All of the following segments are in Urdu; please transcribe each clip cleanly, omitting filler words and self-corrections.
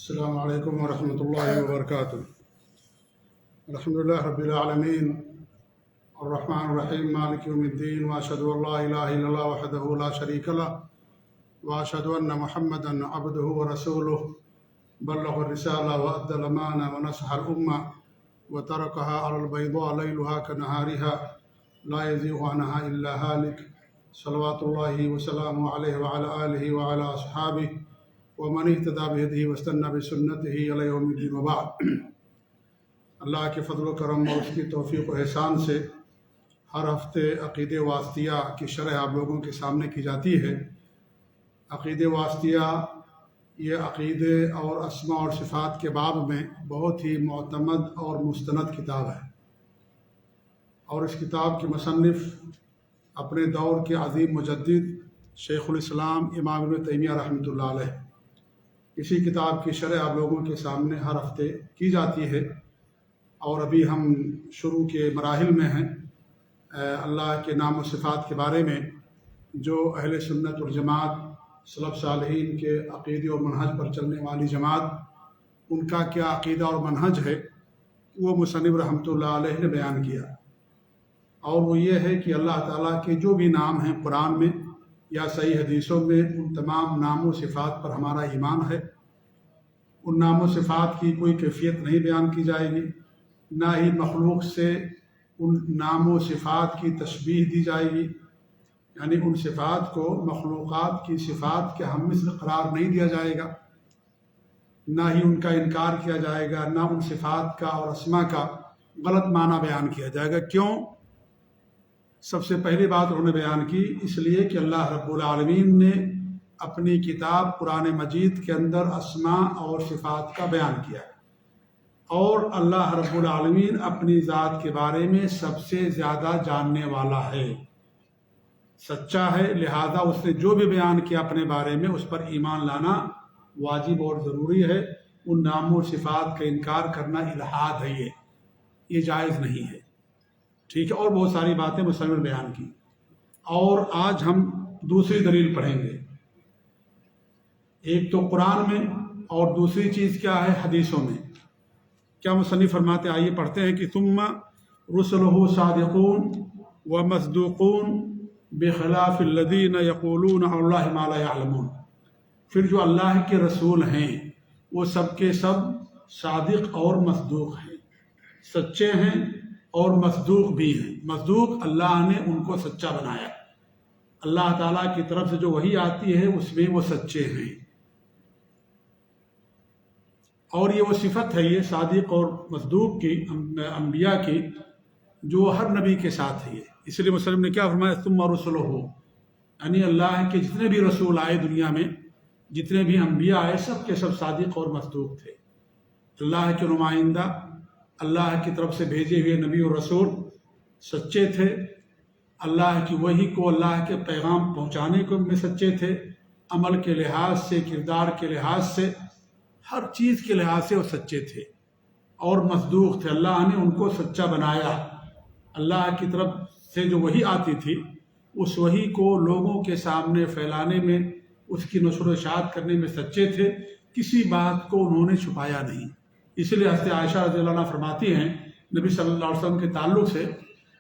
السلام علیکم ورحمۃ اللہ وبرکاتہ۔ الحمدللہ رب العالمین الرحمن الرحیم مالک یوم الدین واشہد ان لا الہ الا اللہ وحدہ لا شریک لہ واشہد ان محمدا عبدہ ورسولہ بلغ الرسالہ وادى الامانہ ونصح الامہ وترکہا علی البیضاء لیلہا کنہارہا لا یزیغ عنہا الا ہالک صلوات اللہ وسلامہ علیہ وعلی آلہ وعلی اصحابہ ومن اهتدى بهديه واستنى بسنته الى يوم الدين وبعد۔ اللہ کے فضل و کرم اور اس کی توفیق و احسان سے ہر ہفتے عقید واسطیہ کی شرح آپ لوگوں کے سامنے کی جاتی ہے۔ عقید واسطیہ یہ عقیدے اور اسماء اور صفات کے باب میں بہت ہی معتمد اور مستند کتاب ہے، اور اس کتاب کے مصنف اپنے دور کے عظیم مجدد شیخ الاسلام امام ابن تیمیہ رحمۃ اللہ علیہ، اسی کتاب کی شرح آپ لوگوں کے سامنے ہر ہفتے کی جاتی ہے، اور ابھی ہم شروع کے مراحل میں ہیں۔ اللہ کے نام و صفات کے بارے میں جو اہل سنت والجماعت سلف صالحین کے عقیدے اور منہج پر چلنے والی جماعت، ان کا کیا عقیدہ اور منہج ہے، وہ مصنف رحمۃ اللہ علیہ نے بیان کیا، اور وہ یہ ہے کہ اللہ تعالیٰ کے جو بھی نام ہیں قرآن میں یا صحیح حدیثوں میں، ان تمام نام و صفات پر ہمارا ایمان ہے۔ ان نام و صفات کی کوئی کیفیت نہیں بیان کی جائے گی، نہ ہی مخلوق سے ان نام و صفات کی تشبیہ دی جائے گی، یعنی ان صفات کو مخلوقات کی صفات کے ہم مثل قرار نہیں دیا جائے گا، نہ ہی ان کا انکار کیا جائے گا، نہ ان صفات کا اور اسماء کا غلط معنی بیان کیا جائے گا۔ کیوں؟ سب سے پہلی بات انہوں نے بیان کی، اس لیے کہ اللہ رب العالمین نے اپنی کتاب قرآن مجید کے اندر اسماء اور صفات کا بیان کیا، اور اللہ رب العالمین اپنی ذات کے بارے میں سب سے زیادہ جاننے والا ہے، سچا ہے، لہذا اس نے جو بھی بیان کیا اپنے بارے میں اس پر ایمان لانا واجب اور ضروری ہے۔ ان نام و صفات کا انکار کرنا الحاد ہے، یہ جائز نہیں ہے، ٹھیک ہے۔ اور بہت ساری باتیں مصنف نے بیان کی، اور آج ہم دوسری دلیل پڑھیں گے، ایک تو قرآن میں اور دوسری چیز کیا ہے، حدیثوں میں۔ کیا مصنف فرماتے، آئیے پڑھتے ہیں کہ ثم رسلہ صادقون ومصدوقون بخلاف الذین یقولون علی اللہ ما لا یعلمون۔ پھر جو اللہ کے رسول ہیں وہ سب کے سب صادق اور مصدوق ہیں، سچے ہیں اور مصدوق بھی ہیں۔ مصدوق، اللہ نے ان کو سچا بنایا، اللہ تعالیٰ کی طرف سے جو وحی آتی ہے اس میں وہ سچے ہیں، اور یہ وہ صفت ہے، یہ صادق اور مصدوق کی انبیاء کی، جو ہر نبی کے ساتھ ہے۔ اس لیے مسلم نے کیا فرمایا، ثم رسلہ، یعنی اللہ کے جتنے بھی رسول آئے دنیا میں، جتنے بھی انبیاء آئے، سب کے سب صادق اور مصدوق تھے۔ اللہ کے نمائندہ، اللہ کی طرف سے بھیجے ہوئے نبی اور رسول سچے تھے، اللہ کی وحی کو، اللہ کے پیغام پہنچانے کو میں سچے تھے، عمل کے لحاظ سے، کردار کے لحاظ سے، ہر چیز کے لحاظ سے وہ سچے تھے اور مصدوق تھے۔ اللہ نے ان کو سچا بنایا، اللہ کی طرف سے جو وحی آتی تھی اس وحی کو لوگوں کے سامنے پھیلانے میں، اس کی نشر و اشاعت کرنے میں سچے تھے، کسی بات کو انہوں نے چھپایا نہیں۔ اس لیے حضرت عائشہ رضی اللہ عنہا فرماتی ہیں نبی صلی اللہ علیہ وسلم کے تعلق سے،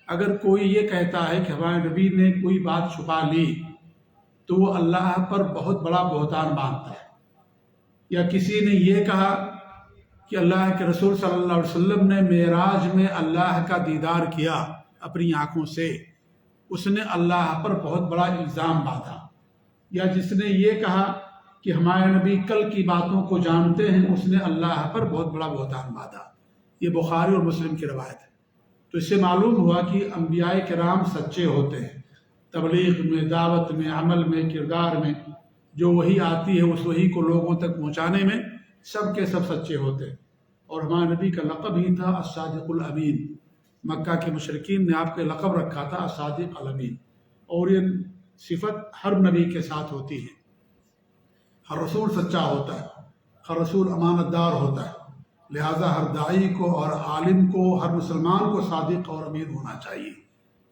اگر کوئی یہ کہتا ہے کہ ہمارے نبی نے کوئی بات چھپا لی تو وہ اللہ پر بہت بڑا بہتان باندھتا ہے، یا کسی نے یہ کہا کہ اللہ کے رسول صلی اللہ علیہ وسلم نے معراج میں اللہ کا دیدار کیا اپنی آنکھوں سے، اس نے اللہ پر بہت بڑا الزام باندھا، یا جس نے یہ کہا کہ ہمارے نبی کل کی باتوں کو جانتے ہیں، اس نے اللہ پر بہت بڑا بہتان باندھا۔ یہ بخاری اور مسلم کی روایت ہے۔ تو اس سے معلوم ہوا کہ انبیاء کرام سچے ہوتے ہیں، تبلیغ میں، دعوت میں، عمل میں، کردار میں، جو وحی آتی ہے اس وحی کو لوگوں تک پہنچانے میں سب کے سب سچے ہوتے ہیں۔ اور ہمارے نبی کا لقب ہی تھا الصادق الامین، مکہ کے مشرکین نے آپ کا لقب رکھا تھا الصادق الامین، اور یہ صفت ہر نبی کے ساتھ ہوتی ہے۔ ہر رسول سچا ہوتا ہے، ہر رسول امانت دار ہوتا ہے، لہٰذا ہر داعی کو اور عالم کو، ہر مسلمان کو صادق اور امین ہونا چاہیے۔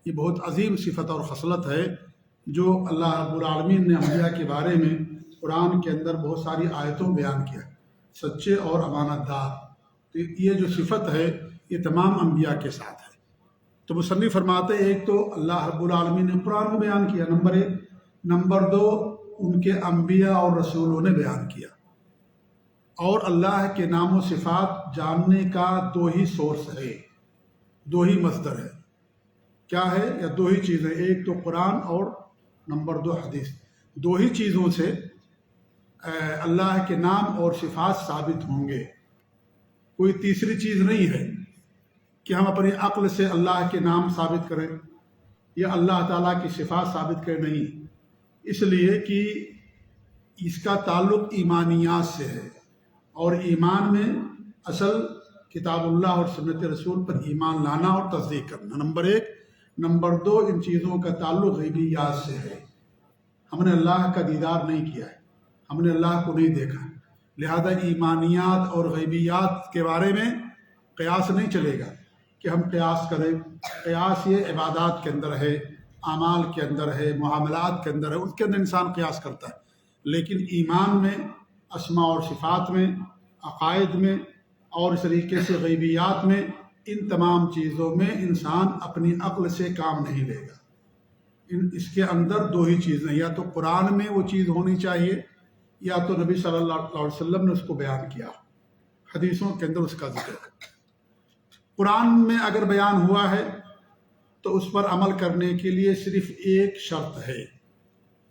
یہ بہت عظیم صفت اور خصلت ہے جو اللہ رب العالمین نے انبیاء کے بارے میں قرآن کے اندر بہت ساری آیتوں بیان کیا۔ سچے اور امانت دار۔ تو یہ جو صفت ہے یہ تمام انبیاء کے ساتھ ہے۔ تو مصنف فرماتے ہیں ایک تو اللہ رب العالمین نے قرآن میں بیان کیا، نمبر 1، نمبر 2 ان کے انبیاء اور رسولوں نے بیان کیا۔ اور اللہ کے نام و صفات جاننے کا دو ہی سورس ہے، دو ہی مصدر ہے۔ کیا ہے؟ یا دو ہی چیزیں، ایک تو قرآن اور نمبر 2 حدیث۔ دو ہی چیزوں سے اللہ کے نام اور صفات ثابت ہوں گے، کوئی تیسری چیز نہیں ہے کہ ہم اپنی عقل سے اللہ کے نام ثابت کریں یا اللہ تعالیٰ کی صفات ثابت کریں، نہیں۔ اس لیے کہ اس کا تعلق ایمانیات سے ہے، اور ایمان میں اصل کتاب اللہ اور سنت رسول پر ایمان لانا اور تصدیق کرنا، نمبر 1۔ نمبر 2 ان چیزوں کا تعلق غیبیات سے ہے۔ ہم نے اللہ کا دیدار نہیں کیا ہے، ہم نے اللہ کو نہیں دیکھا، لہذا ایمانیات اور غیبیات کے بارے میں قیاس نہیں چلے گا کہ ہم قیاس کریں۔ قیاس یہ عبادات کے اندر ہے، اعمال کے اندر ہے، معاملات کے اندر ہے، اس کے اندر انسان قیاس کرتا ہے، لیکن ایمان میں، اسماء اور صفات میں، عقائد میں، اور اس طریقے سے غیبیات میں، ان تمام چیزوں میں انسان اپنی عقل سے کام نہیں لے گا۔ اس کے اندر دو ہی چیزیں، یا تو قرآن میں وہ چیز ہونی چاہیے، یا تو نبی صلی اللہ علیہ وسلم نے اس کو بیان کیا، حدیثوں کے اندر اس کا ذکر ہے۔ قرآن میں اگر بیان ہوا ہے تو اس پر عمل کرنے کے لیے صرف ایک شرط ہے،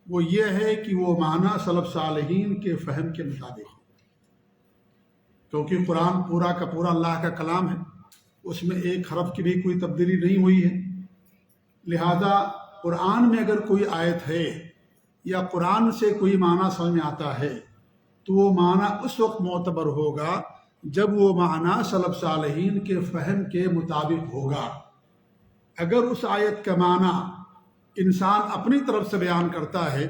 وہ یہ ہے کہ وہ معنی سلف صالحین کے فہم کے مطابق ہو، کیونکہ قرآن پورا کا پورا اللہ کا کلام ہے، اس میں ایک حرف کی بھی کوئی تبدیلی نہیں ہوئی ہے۔ لہذا قرآن میں اگر کوئی آیت ہے یا قرآن سے کوئی معنی سمجھ میں آتا ہے تو وہ معنی اس وقت معتبر ہوگا جب وہ معنی سلف صالحین کے فہم کے مطابق ہوگا۔ اگر اس آیت کا معنی انسان اپنی طرف سے بیان کرتا ہے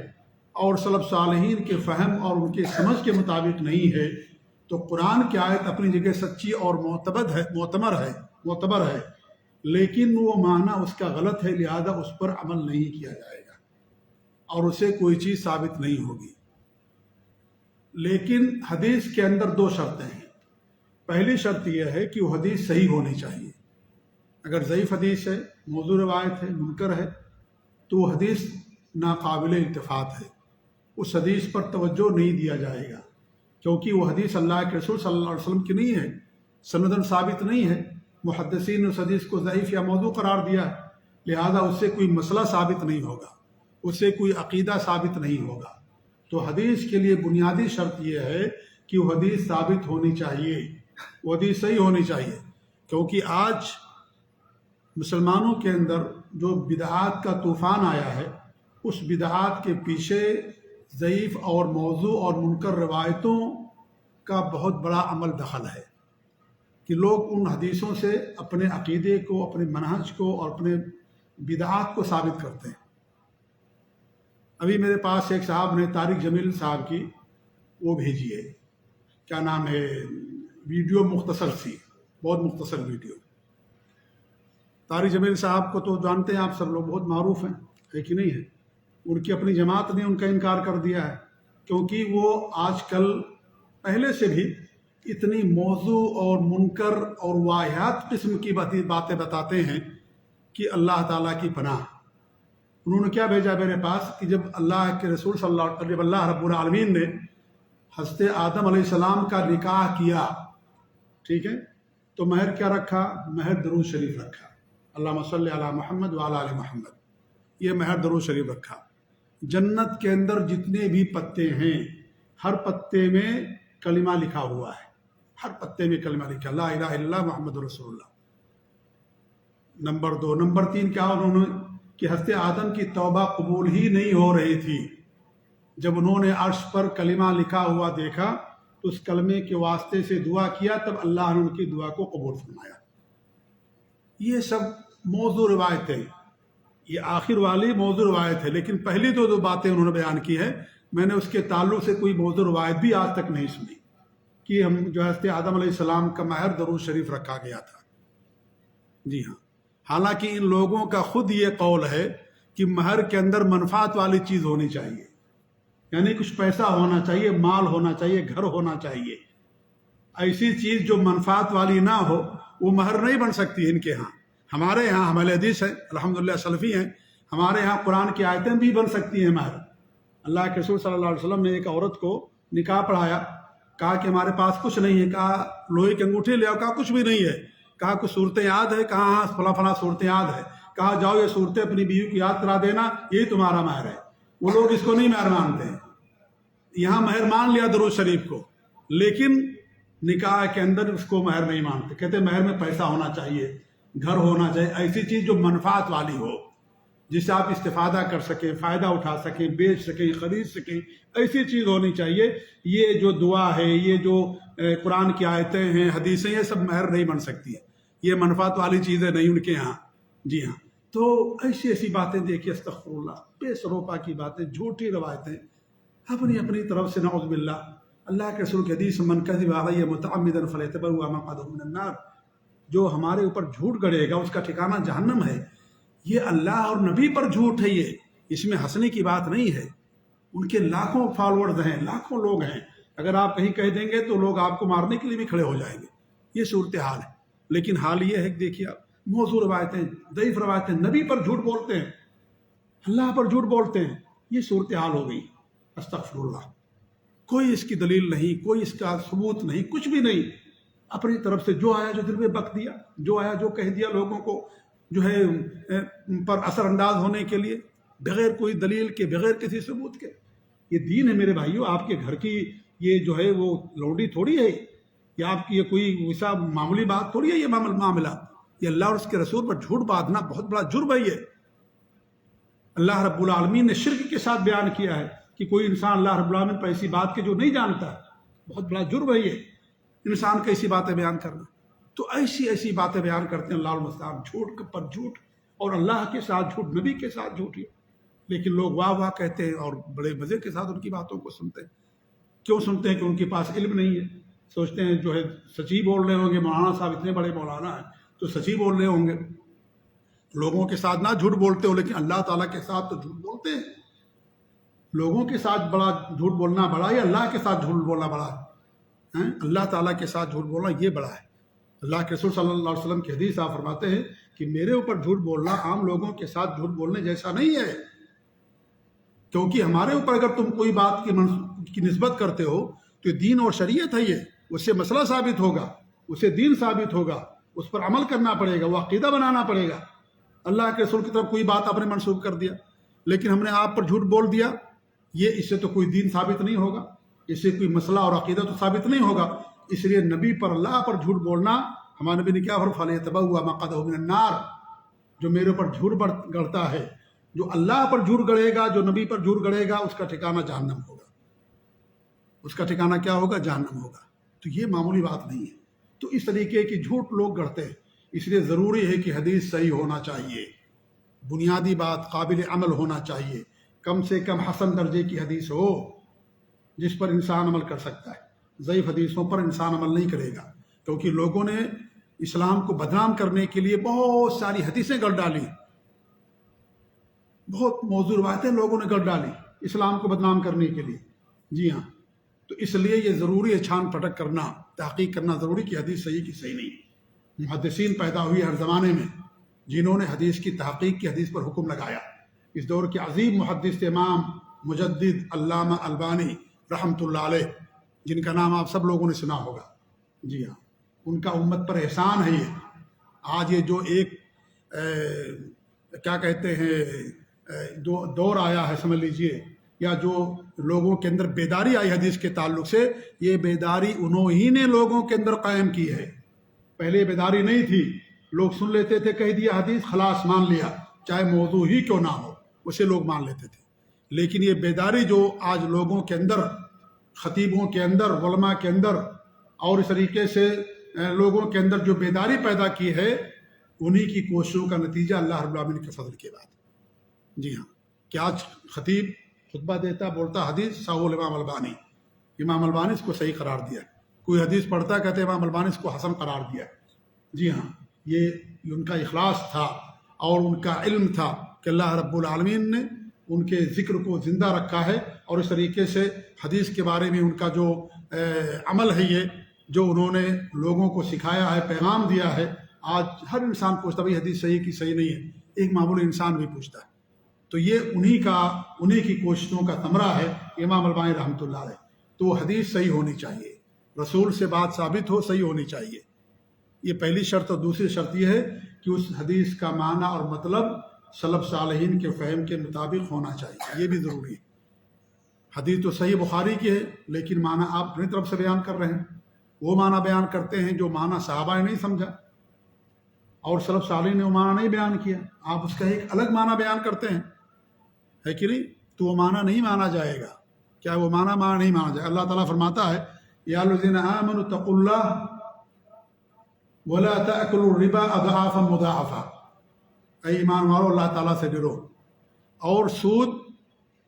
اور سلف صالحین کے فہم اور ان کے سمجھ کے مطابق نہیں ہے تو قرآن کی آیت اپنی جگہ سچی اور معتبر ہے، لیکن وہ معنی اس کا غلط ہے، لہذا اس پر عمل نہیں کیا جائے گا اور اسے کوئی چیز ثابت نہیں ہوگی۔ لیکن حدیث کے اندر دو شرطیں ہیں۔ پہلی شرط یہ ہے کہ وہ حدیث صحیح ہونی چاہیے۔ اگر ضعیف حدیث ہے، موضوع روایت ہے، منکر ہے، تو وہ حدیث ناقابل التفات ہے، اس حدیث پر توجہ نہیں دیا جائے گا، کیونکہ وہ حدیث اللہ کے رسول صلی اللہ علیہ وسلم کی نہیں ہے، سندن ثابت نہیں ہے، محدثین نے اس حدیث کو ضعیف یا موضوع قرار دیا ہے، لہذا اس سے کوئی مسئلہ ثابت نہیں ہوگا، اس سے کوئی عقیدہ ثابت نہیں ہوگا۔ تو حدیث کے لیے بنیادی شرط یہ ہے کہ وہ حدیث ثابت ہونی چاہیے، وہ حدیث صحیح ہونی چاہیے، کیونکہ آج مسلمانوں کے اندر جو بدعات کا طوفان آیا ہے، اس بدعات کے پیچھے ضعیف اور موضوع اور منکر روایتوں کا بہت بڑا عمل دخل ہے، کہ لوگ ان حدیثوں سے اپنے عقیدے کو، اپنے منہج کو اور اپنے بدعات کو ثابت کرتے ہیں۔ ابھی میرے پاس ایک صاحب نے طارق جمیل صاحب کی وہ بھیجی ہے، کیا نام ہے، ویڈیو مختصر سی، بہت مختصر ویڈیو۔ طارق جمیل صاحب کو تو جانتے ہیں آپ سب لوگ، بہت معروف ہیں، ہے کہ نہیں ہے؟ ان کی اپنی جماعت نے ان کا انکار کر دیا ہے، کیونکہ وہ آج کل پہلے سے بھی اتنی موضوع اور منکر اور واہیات قسم کی باتیں بتاتے ہیں کہ اللہ تعالیٰ کی پناہ۔ انہوں نے کیا بھیجا میرے پاس کہ جب اللہ کے رسول جب اللہ رب العالمین نے حضرت آدم علیہ السلام کا نکاح کیا، ٹھیک ہے، تو مہر کیا رکھا؟ مہر درود شریف رکھا، اللہم صلی علی محمد وعلی آل محمد، یہ مہر درود شریف رکھا۔ جنت کے اندر جتنے بھی پتے ہیں، ہر پتے میں کلمہ لکھا ہوا ہے، ہر پتے میں کلمہ لکھا، لا الہ الا اللہ محمد رسول اللہ۔ نمبر 2، نمبر 3 کیا انہوں نے کہ حضرت آدم کی توبہ قبول ہی نہیں ہو رہی تھی، جب انہوں نے عرش پر کلمہ لکھا ہوا دیکھا تو اس کلمے کے واسطے سے دعا کیا، تب اللہ نے ان کی دعا کو قبول فرمایا۔ یہ سب موضوع روایتیں، یہ آخر والی موضوع روایت ہے، لیکن پہلی دو باتیں انہوں نے بیان کی ہے، میں نے اس کے تعلق سے کوئی موضوع روایت بھی آج تک نہیں سنی کہ ہم جو حضرت آدم علیہ السلام کا مہر درود شریف رکھا گیا تھا۔ جی ہاں، حالانکہ ان لوگوں کا خود یہ قول ہے کہ مہر کے اندر منفعت والی چیز ہونی چاہیے، یعنی کچھ پیسہ ہونا چاہیے، مال ہونا چاہیے، گھر ہونا چاہیے، ایسی چیز جو منفعت والی نہ ہو وہ مہر نہیں بن سکتی ان کے ہاں. ہمارے یہاں ہم اہل حدیث ہیں الحمدللہ سلفی ہیں، ہمارے یہاں قرآن کی آیتیں بھی بن سکتی ہیں مہر. اللہ کے رسول صلی اللہ علیہ وسلم نے ایک عورت کو نکاح پڑھایا، کہا کہ ہمارے پاس کچھ نہیں ہے، کہا لوہے کی انگوٹھی لے آؤ، کہا کچھ بھی نہیں ہے، کہا کچھ صورتیں یاد ہے، کہا ہاں فلاں فلاں صورتیں یاد ہے، کہا جاؤ یہ صورتیں اپنی بیوی کو یاد کرا دینا، یہی تمہارا مہر ہے. وہ لوگ اس کو نہیں مہر مانتے ہیں. یہاں مہر مان لیا درود شریف کو، لیکن نکاح کے اندر اس کو مہر نہیں مانتے. کہتے مہر میں پیسہ ہونا چاہیے، گھر ہونا چاہیے، ایسی چیز جو منفعت والی ہو، جس سے آپ استفادہ کر سکیں، فائدہ اٹھا سکیں، بیچ سکیں، خرید سکیں، ایسی چیز ہونی چاہیے. یہ جو دعا ہے، یہ جو قرآن کی آیتیں ہیں، حدیثیں، یہ سب مہر نہیں بن سکتی ہیں. یہ منفعت والی چیزیں نہیں ان کے یہاں. جی ہاں. تو ایسی باتیں دیکھیے، استغفر اللہ، بے سروپا کی باتیں، جھوٹی روایتیں اپنی طرف سے، نعوذ باللہ. اللہ کے رسول کی حدیث من کذب علی متعمدا فلیتبوأ مقعدہ من النار، جو ہمارے اوپر جھوٹ گڑے گا اس کا ٹھکانہ جہنم ہے. یہ اللہ اور نبی پر جھوٹ ہے، یہ اس میں ہنسنے کی بات نہیں ہے. ان کے لاکھوں فالورز ہیں، لاکھوں لوگ ہیں. اگر آپ کہیں کہہ دیں گے تو لوگ آپ کو مارنے کے لیے بھی کھڑے ہو جائیں گے. یہ صورتحال ہے. لیکن حال یہ ہے کہ دیکھیے آپ موضوع روایتیں، ضعیف روایتیں، نبی پر جھوٹ بولتے ہیں، اللہ پر جھوٹ بولتے ہیں. یہ صورتحال ہو گئی. استغفر اللہ. کوئی اس کی دلیل نہیں، کوئی اس کا ثبوت نہیں، کچھ بھی نہیں. اپنی طرف سے جو آیا جو دل میں بک دیا، جو آیا جو کہہ دیا لوگوں کو جو ہے پر اثر انداز ہونے کے لیے، بغیر کوئی دلیل کے، بغیر کسی ثبوت کے. یہ دین ہے میرے بھائیوں. آپ کے گھر کی یہ جو ہے وہ لوڈی تھوڑی ہے، یا آپ کی یہ کوئی ویسا معمولی بات تھوڑی ہے. یہ معاملہ یہ اللہ اور اس کے رسول پر جھوٹ باندھنا بہت بڑا جرم ہے. یہ اللہ رب العالمین نے شرک کے ساتھ بیان کیا ہے کہ کوئی انسان اللہ رب العالمین پر ایسی بات کے جو نہیں جانتا، بہت بڑا جرم ہے یہ انسان کو ایسی باتیں بیان کرنا. تو ایسی باتیں بیان کرتے ہیں اللہ المستعان، جھوٹ پر جھوٹ، اور اللہ کے ساتھ جھوٹ، نبی کے ساتھ جھوٹ. لیکن لوگ واہ واہ کہتے ہیں اور بڑے مزے کے ساتھ ان کی باتوں کو سنتے ہیں. کیوں سنتے ہیں؟ کہ ان کے پاس علم نہیں ہے. سوچتے ہیں جو ہے سچی بول رہے ہوں گے، مولانا صاحب اتنے بڑے مولانا ہیں تو سچی بول رہے ہوں گے. لوگوں کے ساتھ نہ جھوٹ بولتے ہو، لیکن اللہ تعالیٰ کے ساتھ تو جھوٹ بولتے ہیں. لوگوں کے ساتھ بڑا جھوٹ بولنا بڑا ہے، اللہ کے ساتھ جھوٹ بولنا بڑا ہے. اللہ تعالیٰ کے ساتھ جھوٹ بولنا یہ بڑا ہے. اللہ کے رسول صلی اللہ علیہ وسلم کی حدیث آپ فرماتے ہیں کہ میرے اوپر جھوٹ بولنا عام لوگوں کے ساتھ جھوٹ بولنے جیسا نہیں ہے. کیونکہ ہمارے اوپر اگر تم کوئی بات کی نسبت کرتے ہو تو یہ دین اور شریعت ہے، یہ اس سے مسئلہ ثابت ہوگا، اسے دین ثابت ہوگا، اس پر عمل کرنا پڑے گا، وہ عقیدہ بنانا پڑے گا. اللہ کے رسول کی طرف کوئی بات آپ نے منسوب کر دیا، لیکن ہم نے آپ پر جھوٹ بول دیا، یہ اس سے تو کوئی دین ثابت نہیں ہوگا، اس سے کوئی مسئلہ اور عقیدہ تو ثابت نہیں ہوگا. اس لیے نبی پر، اللہ پر جھوٹ بولنا، ہمارے نبی نے کیا فرمایا؟ فَلْيَتَبَوَّأْ مَقْعَدَهُ مِنَ النَّارِ. جو میرے اوپر جھوٹ گڑتا ہے، جو اللہ پر جھوٹ گڑے گا، جو نبی پر جھوٹ گڑے گا، اس کا ٹھکانہ جہنم ہوگا. اس کا ٹھکانہ کیا ہوگا؟ جہنم ہوگا. تو یہ معمولی بات نہیں ہے. تو اس طریقے کی جھوٹ لوگ گڑتے ہیں. اس لیے ضروری ہے کہ حدیث صحیح ہونا چاہیے، بنیادی بات قابل عمل ہونا چاہیے، کم سے کم حسن درجے کی حدیث ہو جس پر انسان عمل کر سکتا ہے. ضعیف حدیثوں پر انسان عمل نہیں کرے گا، کیونکہ لوگوں نے اسلام کو بدنام کرنے کے لیے بہت ساری حدیثیں گڑھ ڈالی، بہت موضوع روایتیں لوگوں نے گڑھ ڈالی اسلام کو بدنام کرنے کے لیے. جی ہاں. تو اس لیے یہ ضروری ہے چھان پھٹک کرنا، تحقیق کرنا ضروری کہ حدیث صحیح کی صحیح نہیں. محدثین پیدا ہوئی ہر زمانے میں جنہوں نے حدیث کی تحقیق کی، حدیث پر حکم لگایا. اس دور کے عظیم محدث امام مجدد علامہ البانی رحمۃ اللہ علیہ، جن کا نام آپ سب لوگوں نے سنا ہوگا. جی ہاں. ان کا امت پر احسان ہے. یہ آج یہ جو ایک کیا کہتے ہیں دور آیا ہے سمجھ لیجئے، یا جو لوگوں کے اندر بیداری آئی حدیث کے تعلق سے، یہ بیداری انہوں ہی نے لوگوں کے اندر قائم کی ہے. پہلے بیداری نہیں تھی. لوگ سن لیتے تھے، کہہ دیا حدیث، خلاص مان لیا، چاہے موضوع ہی کیوں نہ ہو، اسے لوگ مان لیتے تھے. لیکن یہ بیداری جو آج لوگوں کے اندر، خطیبوں کے اندر، علماء کے اندر، اور اس طریقے سے لوگوں کے اندر جو بیداری پیدا کی ہے، انہی کی کوششوں کا نتیجہ اللہ رب العالمین کے فضل کے بعد. جی ہاں. کہ آج خطیب خطبہ دیتا، بولتا حدیث صحیح امام البانی، امام البانی اس کو صحیح قرار دیا. کوئی حدیث پڑھتا کہتے امام البانی اس کو حسن قرار دیا. جی ہاں. یہ ان کا اخلاص تھا اور ان کا علم تھا کہ اللہ رب العالمین نے ان کے ذکر کو زندہ رکھا ہے، اور اس طریقے سے حدیث کے بارے میں ان کا جو عمل ہے، یہ جو انہوں نے لوگوں کو سکھایا ہے، پیغام دیا ہے، آج ہر انسان پوچھتا بھائی حدیث صحیح کی صحیح نہیں ہے، ایک معمولی انسان بھی پوچھتا ہے۔ تو یہ انہی کی کوششوں کا ثمرہ ہے امام البانی رحمۃ اللہ علیہ۔ تو حدیث صحیح ہونی چاہیے، رسول سے بات ثابت ہو، صحیح ہونی چاہیے، یہ پہلی شرط۔ اور دوسری شرط یہ ہے کہ اس حدیث کا معنی اور مطلب سلف صالحین کے فہم کے مطابق ہونا چاہیے، یہ بھی ضروری ہے۔ حدیث تو صحیح بخاری کی ہے، لیکن معنی آپ اپنی طرف سے بیان کر رہے ہیں، وہ معنی بیان کرتے ہیں جو معنی صحابہ نے نہیں سمجھا اور سلف صالحین نے وہ معنی نہیں بیان کیا، آپ اس کا ایک الگ معنی بیان کرتے ہیں، ہے کہ نہیں؟ تو وہ معنی نہیں مانا جائے گا۔ کیا وہ معنی نہیں مانا جائے؟ اللہ تعالیٰ فرماتا ہے یا الذین آمنوا اتقوا اللہ ولا تأکلوا الربا اضعافا مضاعفا، اے ایمان والو اللہ تعالیٰ سے ڈرو اور سود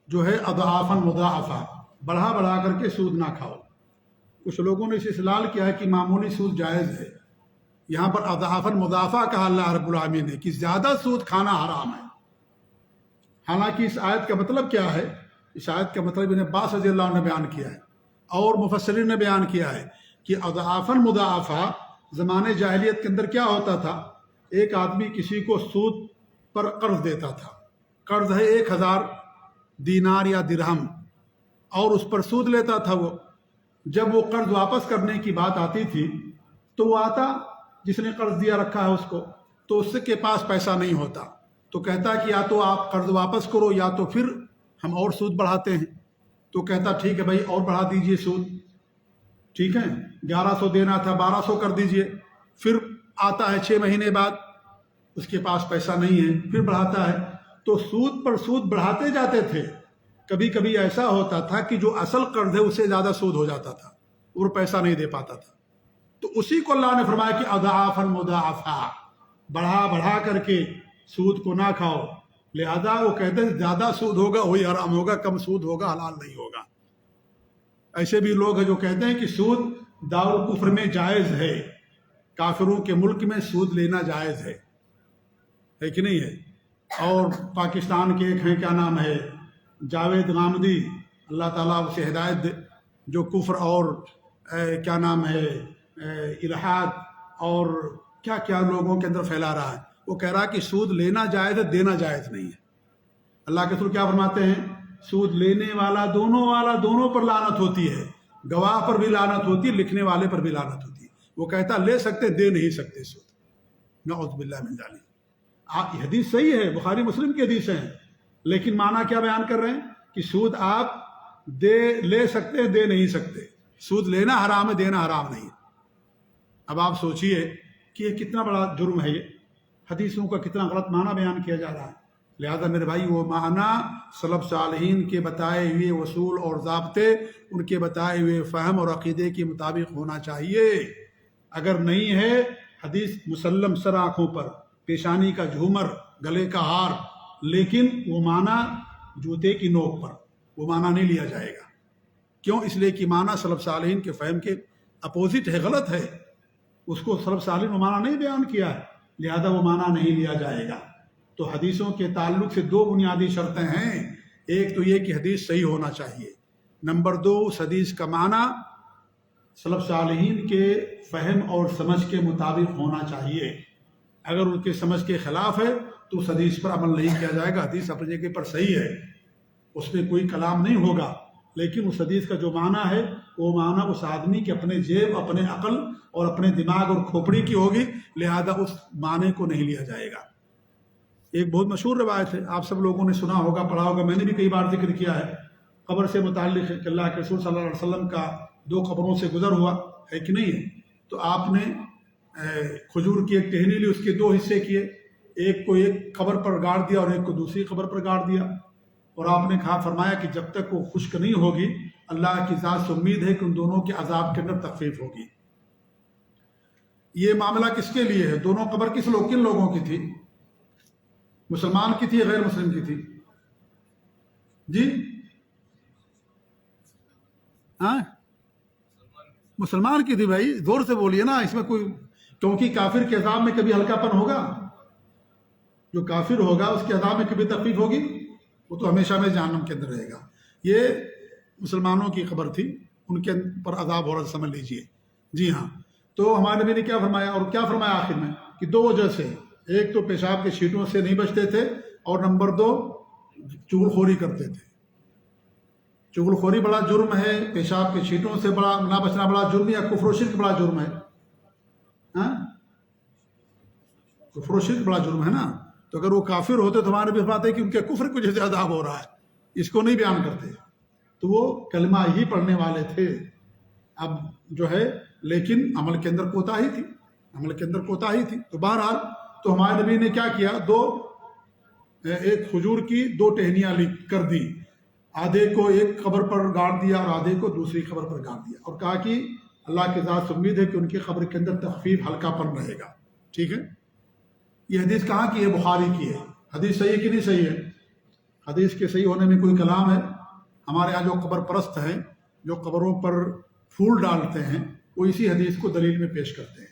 جو ہے اضعافا مضاعفا، بڑھا بڑھا کر کے سود نہ کھاؤ۔ کچھ لوگوں نے اسے استدلال کیا ہے کہ معمولی سود جائز ہے، یہاں پر اضعافا مضاعفا کہا اللہ رب العالمین نے کہ زیادہ سود کھانا حرام ہے۔ حالانکہ اس آیت کا مطلب کیا ہے؟ اس آیت کا مطلب ابن عباس رضی اللہ عنہ نے بیان کیا ہے اور مفسرین نے بیان کیا ہے کہ اضعافا مضاعفا زمانے جاہلیت کے اندر کیا ہوتا تھا، ایک آدمی کسی کو سود پر قرض دیتا تھا، قرض ہے 1000 دینار یا درہم، اور اس پر سود لیتا تھا وہ۔ جب وہ قرض واپس کرنے کی بات آتی تھی تو وہ آتا جس نے قرض دیا رکھا ہے اس کو، تو اس کے پاس پیسہ نہیں ہوتا، تو کہتا کہ یا تو آپ قرض واپس کرو یا تو پھر ہم اور سود بڑھاتے ہیں۔ تو کہتا ٹھیک ہے بھائی اور بڑھا دیجئے سود، ٹھیک ہے 1100 دینا تھا 1200 کر دیجئے۔ پھر آتا ہے 6 مہینے بعد، اس کے پاس پیسہ نہیں ہے، پھر بڑھاتا ہے۔ تو سود پر سود بڑھاتے جاتے تھے۔ کبھی کبھی ایسا ہوتا تھا کہ جو اصل قرض ہے اس سے زیادہ سود ہو جاتا تھا اور پیسہ نہیں دے پاتا تھا۔ تو اسی کو اللہ نے فرمایا کہ اضعافا مضاعفا، بڑھا بڑھا کر کے سود کو نہ کھاؤ۔ لہذا وہ کہتے ہیں زیادہ سود ہوگا وہی حرام ہوگا، کم سود ہوگا حلال نہیں ہوگا۔ ایسے بھی لوگ ہیں جو کہتے ہیں کہ سود دارالکفر میں جائز ہے، کافروں کے ملک میں سود لینا جائز ہے کہ نہیں ہے؟ اور پاکستان کے ایک ہیں کیا نام ہے جاوید غامدی، اللہ تعالیٰ اسے ہدایت دے، جو کفر اور کیا نام ہے الحاد اور کیا کیا لوگوں کے اندر پھیلا رہا ہے۔ وہ کہہ رہا ہے کہ سود لینا جائز ہے، دینا جائز نہیں ہے۔ اللہ کے رسول کیا فرماتے ہیں؟ سود لینے والا دونوں پر لعنت ہوتی ہے، گواہ پر بھی لعنت ہوتی ہے، لکھنے والے پر بھی لعنت ہوتی ہے۔ وہ کہتا لے سکتے دے نہیں سکتے سود، نعوذ باللہ من ذالک۔ یہ حدیث صحیح ہے، بخاری مسلم کی حدیث ہیں، لیکن معنی کیا بیان کر رہے ہیں کہ سود آپ لے سکتے دے نہیں سکتے، سود لینا حرام ہے، دینا حرام نہیں ہے۔ اب آپ سوچئے کہ یہ کتنا بڑا جرم ہے، یہ حدیثوں کا کتنا غلط معنی بیان کیا جا رہا ہے۔ لہذا میرے بھائی وہ معنی سلف صالحین کے بتائے ہوئے اصول اور ضابطے، ان کے بتائے ہوئے فہم اور عقیدے کے مطابق ہونا چاہیے۔ اگر نہیں ہے، حدیث مسلم سر آنکھوں پر، پیشانی کا جھومر، گلے کا ہار، لیکن وہ معنی جوتے کی نوک پر، وہ معنی نہیں لیا جائے گا۔ کیوں؟ اس لیے کہ معنی سلف صالحین کے فہم کے اپوزٹ ہے، غلط ہے، اس کو سلف صالحین وہ معنی نہیں بیان کیا ہے، لہذا وہ معنی نہیں لیا جائے گا۔ تو حدیثوں کے تعلق سے 2 بنیادی شرطیں ہیں، ایک تو یہ کہ حدیث صحیح ہونا چاہیے، نمبر 2 اس حدیث کا معنی سلف صالحین کے فہم اور سمجھ کے مطابق ہونا چاہیے۔ اگر ان کے سمجھ کے خلاف ہے تو اس حدیث پر عمل نہیں کیا جائے گا۔ حدیث اپنی جگہ پر صحیح ہے، اس میں کوئی کلام نہیں ہوگا، لیکن اس حدیث کا جو معنی ہے وہ معنی اس آدمی کے اپنے جیب، اپنے عقل اور اپنے دماغ اور کھوپڑی کی ہوگی، لہذا اس معنی کو نہیں لیا جائے گا۔ ایک بہت مشہور روایت ہے، آپ سب لوگوں نے سنا ہوگا، پڑھا ہوگا، میں نے بھی کئی بار ذکر کیا ہے، قبر سے متعلق ہے کہ اللہ کے رسول صلی اللہ علیہ وسلم کا 2 قبروں سے گزر ہوا ہے کہ نہیں ہے، تو آپ نے کھجور کی ایک ٹہنی لی، اس کے 2 حصے کیے، ایک کو ایک قبر پر گاڑ دیا اور ایک کو دوسری قبر پر گاڑ دیا، اور آپ نے فرمایا کہ جب تک وہ خشک نہیں ہوگی اللہ کی ذات سے امید ہے کہ ان دونوں کے عذاب کے اندر تخفیف ہوگی۔ یہ معاملہ کس کے لیے ہے؟ دونوں قبر کن لوگوں کی تھی؟ مسلمان کی تھی یا غیر مسلم کی تھی؟ جی ہاں مسلمان کی تھی۔ بھائی زور سے بولیے نا، اس میں کوئی، کیونکہ کافر کے عذاب میں کبھی ہلکا پن ہوگا؟ جو کافر ہوگا اس کے عذاب میں کبھی تخفیف ہوگی؟ وہ تو ہمیشہ میں جہنم کے اندر رہے گا۔ یہ مسلمانوں کی خبر تھی، ان کے پر عذاب ہو رہا سمجھ لیجئے۔ جی ہاں، تو ہمارے نبی نے کیا فرمایا، اور کیا فرمایا آخر میں کہ دو وجہ سے، ایک تو پیشاب کے چھینٹوں سے نہیں بچتے تھے، اور نمبر دو چغل خوری کرتے تھے۔ چغل خوری بڑا جرم ہے، پیشاب کے چھینٹوں سے بڑا نہ بچنا بڑا جرم، یا کفر و شرک بڑا جرم ہے؟ ہاں، کفر و شرک بڑا جرم ہے نا۔ تو اگر وہ کافر ہوتے تو ہمارے بھی بات ہے کہ ان کے کفر کو جیسے عذاب ہو رہا ہے، اس کو نہیں بیان کرتے، تو وہ کلمہ ہی پڑھنے والے تھے۔ اب جو ہے لیکن عمل کے اندر کوتاہی تھی، عمل کے اندر کوتاہی تھی۔ تو بہرحال تو ہمارے نبی نے کیا کیا، ایک کھجور کی دو ٹہنیاں کر دی، آدھے کو ایک قبر پر گاڑ دیا اور آدھے کو دوسری قبر پر گاڑ دیا، اور کہا کہ اللہ کی ذات سے امید ہے کہ ان کی قبر کے اندر تخفیف ہلکا پن رہے گا۔ ٹھیک ہے، یہ حدیث کہاں کی ہے؟ بخاری کی ہے۔ حدیث صحیح ہے کہ نہیں صحیح ہے؟ حدیث کے صحیح ہونے میں کوئی کلام ہے؟ ہمارے یہاں جو قبر پرست ہیں، جو قبروں پر پھول ڈالتے ہیں، وہ اسی حدیث کو دلیل میں پیش کرتے ہیں۔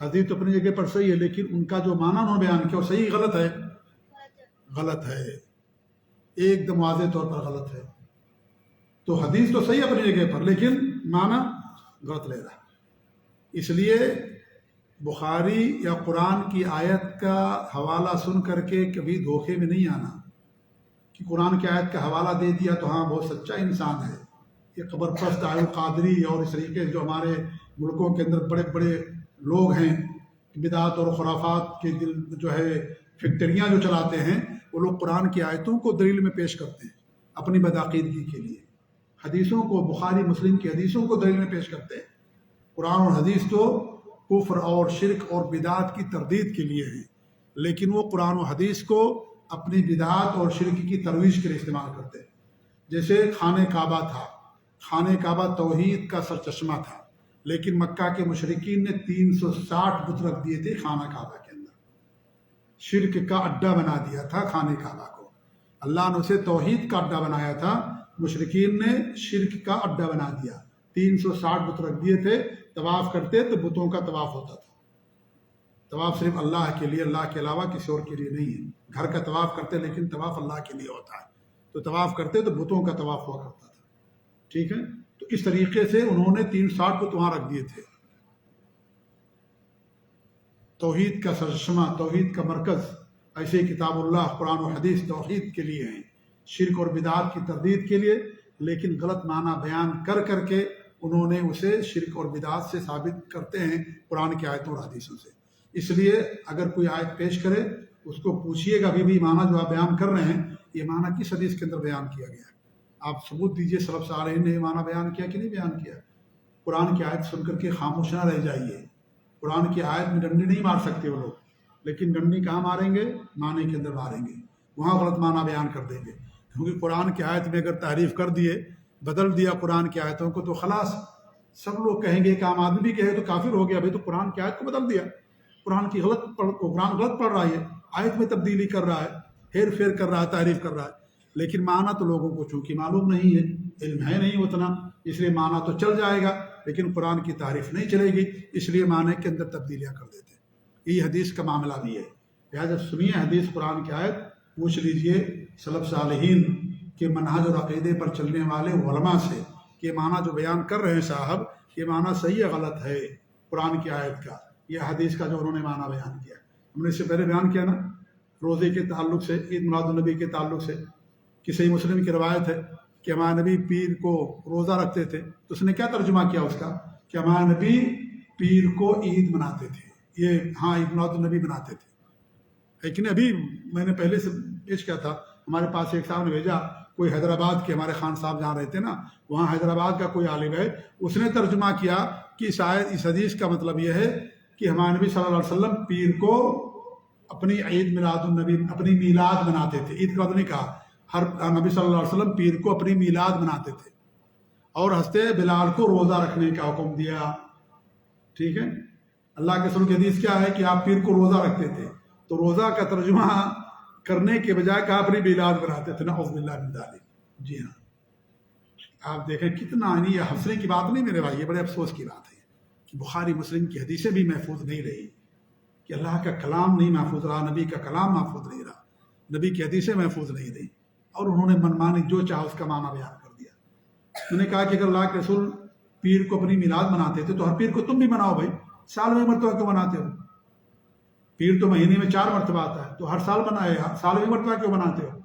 حدیث تو اپنی جگہ پر صحیح ہے، لیکن ان کا جو معنی انہوں نے بیان کیا وہ صحیح غلط ہے؟ غلط ہے، ایک دم واضح طور پر غلط ہے۔ تو حدیث تو صحیح اپنی جگہ پر، لیکن معنی غلط لے رہا ہے۔ اس لیے بخاری یا قرآن کی آیت کا حوالہ سن کر کے کبھی دھوکے میں نہیں آنا کہ قرآن کی آیت کا حوالہ دے دیا تو ہاں بہت سچا انسان ہے۔ یہ قبر پرست آئے قادری اور اس طریقے سے جو ہمارے ملکوں کے اندر بڑے بڑے لوگ ہیں، بدعات اور خرافات کے جو ہے فیکٹریاں جو چلاتے ہیں، وہ لوگ قرآن کی آیتوں کو دلیل میں پیش کرتے ہیں اپنی بدعقیدگی کے لیے، حدیثوں کو، بخاری مسلم کی حدیثوں کو دلیل میں پیش کرتے ہیں۔ قرآن اور حدیث تو کفر اور شرک اور بدعات کی تردید کے لیے ہیں، لیکن وہ قرآن و حدیث کو اپنی بدعات اور شرک کی ترویج کے لیے استعمال کرتے ہیں۔ جیسے خانہ کعبہ تھا، خانہ کعبہ توحید کا سرچشمہ تھا، لیکن مکہ کے مشرکین نے 360 بت رکھ دیے تھے خانہ کعبہ کے اندر، شرک کا اڈا بنا دیا تھا خانہ کعبہ کو۔ اللہ نے اسے توحید کا اڈا بنایا تھا، مشرکین نے شرک کا اڈا بنا دیا۔ 360 بت رکھ دیے تھے، طواف کرتے تو بتوں کا طواف ہوتا تھا۔ طواف صرف اللہ کے لیے، اللہ کے علاوہ کسی اور کے لیے نہیں ہے۔ گھر کا طواف کرتے لیکن طواف اللہ کے لیے ہوتا ہے، تو طواف کرتے تو بتوں کا طواف ہوا کرتا تھا۔ ٹھیک ہے، تو اس طریقے سے انہوں نے 360 بت وہاں رکھ دیے تھے۔ توحید کا سرچشمہ، توحید کا مرکز، ایسے کتاب اللہ قرآن و حدیث توحید کے لیے ہیں، شرک اور بدعات کی تردید کے لیے، لیکن غلط معنی بیان کر کر کے انہوں نے اسے شرک اور بدعات سے ثابت کرتے ہیں قرآن کی آیتوں اور حدیثوں سے۔ اس لیے اگر کوئی آیت پیش کرے اس کو پوچھیے گا بھی معنی جو آپ بیان کر رہے ہیں یہ معنی کس حدیث کے اندر بیان کیا گیا ہے؟ آپ ثبوت دیجئے سلف صالحین نے یہ معنی بیان کیا کہ نہیں بیان کیا۔ قرآن کی آیت سن کر کے خاموش نہ رہ جائیے۔ قرآن کی آیت میں ڈنڈی نہیں مار سکتے وہ لوگ، لیکن ڈنڈی کہاں ماریں گے؟ معنی کے اندر ماریں گے، وہاں غلط معنی بیان کر دیں گے، کیونکہ قرآن کی آیت میں اگر تعریف کر دیے، بدل دیا قرآن کی آیتوں کو، تو خلاص سب لوگ کہیں گے کہ عام آدمی بھی کہے تو کافر ہو گیا، بھائی تو قرآن کی آیت کو بدل دیا، قرآن غلط پڑھ رہا ہے، آیت میں تبدیلی کر رہا ہے، ہیر پھیر کر رہا ہے، تعریف کر رہا ہے۔ لیکن معنی تو لوگوں کو چونکہ معلوم نہیں ہے، علم ہے نہیں اتنا، اس لیے معنی تو چل جائے گا لیکن قرآن کی تعریف نہیں چلے گی، اس لیے معنی کے اندر تبدیلیاں کر دیتے ہیں۔ یہ حدیث کا معاملہ بھی ہے، لہٰذا سنیے حدیث قرآن کی آیت، پوچھ لیجئے سلف صالحین کے منہج اور عقیدے پر چلنے والے علماء سے کہ یہ معنی جو بیان کر رہے ہیں صاحب، یہ معنی صحیح یا غلط ہے قرآن کی آیت کا یا حدیث کا جو انہوں نے معنی بیان کیا۔ ہم نے اس سے پہلے بیان کیا نا، روزے کے تعلق سے، عید میلاد النبی کے تعلق سے، کہ صحیح مسلم کی روایت ہے کہ ہمارے نبی پیر کو روزہ رکھتے تھے، تو اس نے کیا ترجمہ کیا اس کا کہ ہمارے نبی پیر کو عید مناتے تھے، یہ ہاں عید میلاد النبی مناتے تھے۔ لیکن ابھی میں نے پہلے سے پیش کیا تھا، ہمارے پاس ایک صاحب نے بھیجا، کوئی حیدرآباد کے ہمارے خان صاحب جہاں رہتے نا، وہاں حیدرآباد کا کوئی عالم ہے، اس نے ترجمہ کیا کہ اس حدیث کا مطلب یہ ہے کہ ہمارے نبی صلی اللہ علیہ وسلم پیر کو اپنی عید میلاد النبی، اپنی میلاد مناتے تھے۔ عید کا نہیں کہا، ہر نبی صلی اللہ علیہ وسلم پیر کو اپنی میلاد مناتے تھے، اور ہنستے بلال کو روزہ رکھنے کا حکم دیا۔ ٹھیک ہے، اللہ کے رسول کی حدیث کیا ہے کہ آپ پیر کو روزہ رکھتے تھے، تو روزہ کا ترجمہ کرنے کے بجائے کہا اپنی میلاد بناتے تھے، نعوذ باللہ من ذالک۔ جی ہاں، آپ دیکھیں کتنا، یہ ہنسنے کی بات نہیں میرے بھائی، یہ بڑے افسوس کی بات ہے کہ بخاری مسلم کی حدیثیں بھی محفوظ نہیں رہی، کہ اللہ کا کلام نہیں محفوظ رہا، نبی کا کلام محفوظ نہیں رہا، نبی کی حدیثیں محفوظ نہیں رہی، اور انہوں نے منمانی جو چاہا اس کا معنی بیان کر دیا۔ انہوں نے کہا کہ اگر اللہ کے رسول پیر کو اپنی میلاد مناتے تھے تو ہر پیر کو تم بھی مناؤ بھائی، سال میں مرتبہ کیوں مناتے ہو؟ پیر تو مہینے میں 4 مرتبہ آتا ہے تو ہر سال منائے، سال میں مرتبہ کیوں مناتے ہو؟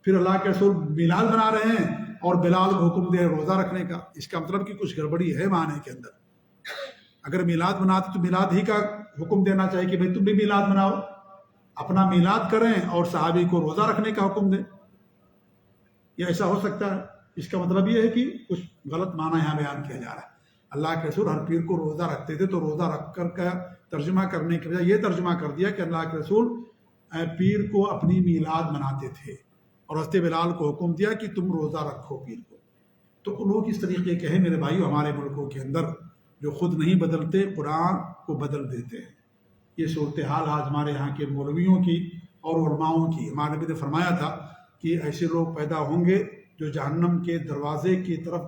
پھر اللہ کے رسول میلاد منا رہے ہیں اور بلال کو حکم دے روزہ رکھنے کا، اس کا مطلب کہ کچھ گڑبڑی ہے معنی کے اندر۔ اگر میلاد مناتے تو میلاد ہی کا حکم دینا چاہیے کہ بھائی تم بھی میلاد مناؤ، اپنا میلاد کریں اور صحابی کو روزہ رکھنے کا حکم دیں۔ یہ ایسا ہو سکتا ہے؟ اس کا مطلب یہ ہے کہ کچھ غلط معنی یہاں بیان کیا جا رہا ہے۔ اللہ کے رسول ہر پیر کو روزہ رکھتے تھے تو روزہ رکھ کر کا ترجمہ کرنے کے بجائے یہ ترجمہ کر دیا کہ اللہ کے رسول پیر کو اپنی میلاد مناتے تھے اور حضرت بلال کو حکم دیا کہ تم روزہ رکھو پیر کو۔ تو لوگ اس طریقے کے ہیں میرے بھائیو ہمارے ملکوں کے اندر، جو خود نہیں بدلتے قرآن کو بدل دیتے ہیں۔ یہ صورتحال آج ہمارے یہاں کے مولویوں کی اور علماؤں کی۔ ہمارے نبی نے فرمایا تھا کہ ایسے لوگ پیدا ہوں گے جو جہنم کے دروازے کی طرف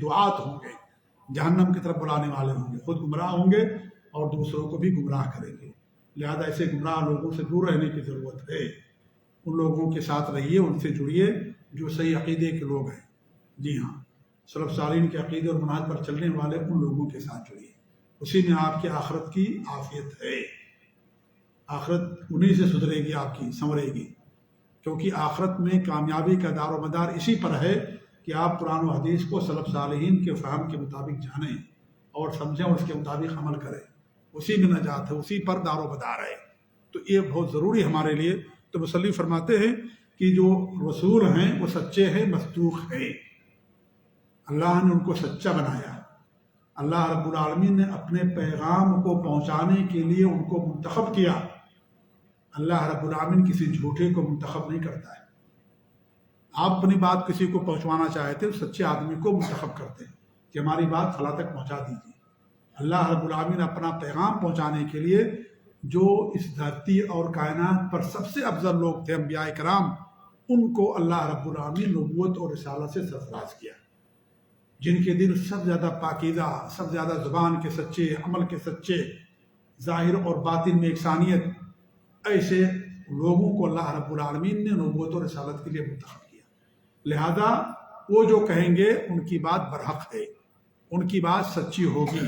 دعات ہوں گے، جہنم کی طرف بلانے والے ہوں گے، خود گمراہ ہوں گے اور دوسروں کو بھی گمراہ کریں گے۔ لہذا ایسے گمراہ لوگوں سے دور رہنے کی ضرورت ہے۔ ان لوگوں کے ساتھ رہیے، ان سے جڑیے جو صحیح عقیدے کے لوگ ہیں۔ جی ہاں، سلف صالحین کے عقیدے اور منہج پر چلنے والے ان لوگوں کے ساتھ جڑیے، اسی میں آپ کی آخرت کی عافیت ہے۔ آخرت انہی سے سدھرے گی، آپ کی سنورے گی، کیونکہ آخرت میں کامیابی کا دار و مدار اسی پر ہے کہ آپ قرآن و حدیث کو سلف صالحین کے فہم کے مطابق جانیں اور سمجھیں اور اس کے مطابق عمل کریں، اسی میں نجات ہے، اسی پر دار و مدار ہے۔ تو یہ بہت ضروری ہمارے لیے۔ تو مصنف فرماتے ہیں کہ جو رسول ہیں وہ سچے ہیں، مصدوق ہیں، اللہ نے ان کو سچا بنایا۔ اللہ رب العالمین نے اپنے پیغام کو پہنچانے کے لیے ان کو منتخب کیا۔ اللہ رب العالمین کسی جھوٹے کو منتخب نہیں کرتا ہے۔ آپ اپنی بات کسی کو پہنچوانا چاہتے ہیں، سچے آدمی کو منتخب کرتے ہیں کہ ہماری بات فلاں تک پہنچا دیجیے۔ اللہ رب العالمین اپنا پیغام پہنچانے کے لیے جو اس دھرتی اور کائنات پر سب سے افضل لوگ تھے، انبیاء کرام، ان کو اللہ رب العالمین نبوت اور رسالت سے سرفراز کیا، جن کے دل سب زیادہ پاکیزہ، سب زیادہ زبان کے سچے، عمل کے سچے، ظاہر اور باطن میں یکسانیت، ایسے لوگوں کو اللہ رب العالمین نے نبوت اور رسالت کے لیے منتخب کیا۔ لہذا وہ جو کہیں گے ان کی بات برحق ہے، ان کی بات سچی ہوگی۔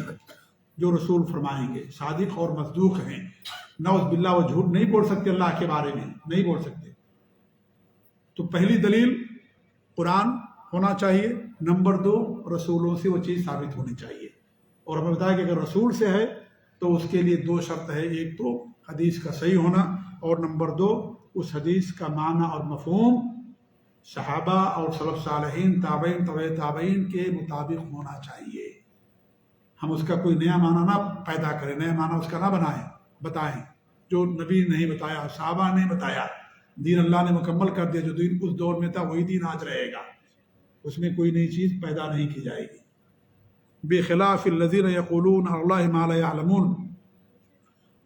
جو رسول فرمائیں گے صادق اور مصدوق ہیں، نعوذ باللہ وہ جھوٹ نہیں بول سکتے، اللہ کے بارے میں نہیں بول سکتے۔ تو پہلی دلیل قرآن ہونا چاہیے، نمبر 2 رسولوں سے وہ چیز ثابت ہونی چاہیے۔ اور ہمیں بتایا کہ اگر رسول سے ہے تو اس کے لیے 2 شرط ہے، ایک تو حدیث کا صحیح ہونا، اور نمبر 2 اس حدیث کا معنی اور مفہوم صحابہ اور سلف صالحین، تابعین، طبع تابعین کے مطابق ہونا چاہیے۔ ہم اس کا کوئی نیا معنی نہ پیدا کریں، نیا معنی اس کا نہ بتائیں جو نبی نے نہیں بتایا، صحابہ نے بتایا۔ دین اللہ نے مکمل کر دیا، جو دین اس دور میں تھا وہی دین آج رہے گا، اس میں کوئی نئی چیز پیدا نہیں کی جائے گی۔ بخلاف الذین یقولون علی اللہ ما لا یعلمون،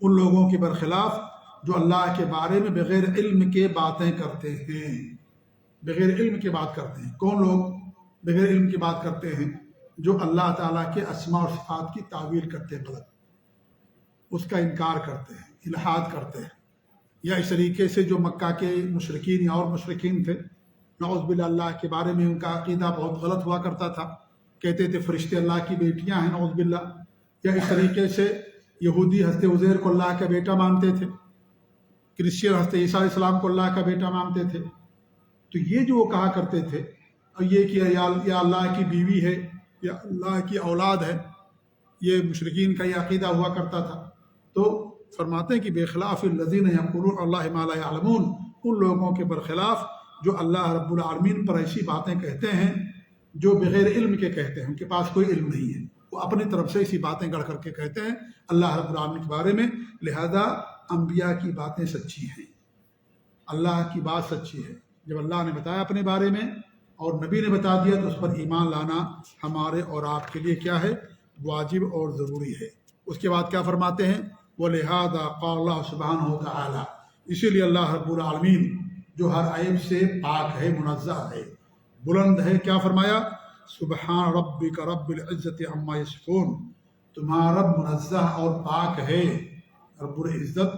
ان لوگوں کے برخلاف جو اللہ کے بارے میں بغیر علم کے باتیں کرتے ہیں، بغیر علم کے بات کرتے ہیں۔ کون لوگ بغیر علم کی بات کرتے ہیں؟ جو اللہ تعالیٰ کے اسماء اور صفات کی تعویل کرتے ہیں، غلط، اس کا انکار کرتے ہیں، الحاد کرتے ہیں، یا اس طریقے سے جو مکہ کے مشرکین یا اور مشرکین تھے، نعوذ باللہ اللہ کے بارے میں ان کا عقیدہ بہت غلط ہوا کرتا تھا، کہتے تھے فرشتے اللہ کی بیٹیاں ہیں، نعوذ باللہ، یا اس طریقے سے یہودی حضرت عزیر کو اللہ کا بیٹا مانتے تھے، کرسچین حضرت عیسیٰ علیہ السلام کو اللہ کا بیٹا مانتے تھے۔ تو یہ جو وہ کہا کرتے تھے، اور یہ کہ یا اللہ کی بیوی ہے یا اللہ کی اولاد ہے، یہ مشرکین کا یہ عقیدہ ہوا کرتا تھا۔ تو فرماتے ہیں کہ بخلاف الذین یقولون اللہ ما لا یعلمون، ان لوگوں کے برخلاف جو اللہ رب العالمین پر ایسی باتیں کہتے ہیں جو بغیر علم کے کہتے ہیں، ان کے پاس کوئی علم نہیں ہے، وہ اپنی طرف سے ایسی باتیں گڑھ کر کے کہتے ہیں اللہ رب العالمین کے بارے میں۔ لہذا انبیاء کی باتیں سچی ہیں، اللہ کی بات سچی ہے۔ جب اللہ نے بتایا اپنے بارے میں اور نبی نے بتا دیا تو اس پر ایمان لانا ہمارے اور آپ کے لیے کیا ہے؟ واجب اور ضروری ہے۔ اس کے بعد کیا فرماتے ہیں؟ وَلِهَذَا قَالَ اللَّهُ سُبْحَانَهُ وَتَعَالَى، اسی لیے اللہ رب العالمین جو ہر عیب سے پاک ہے، منزہ ہے، بلند ہے، کیا فرمایا؟ سبحان ربک رب العزت عما یصفون، تمہارا رب منزہ اور پاک ہے، رب العزت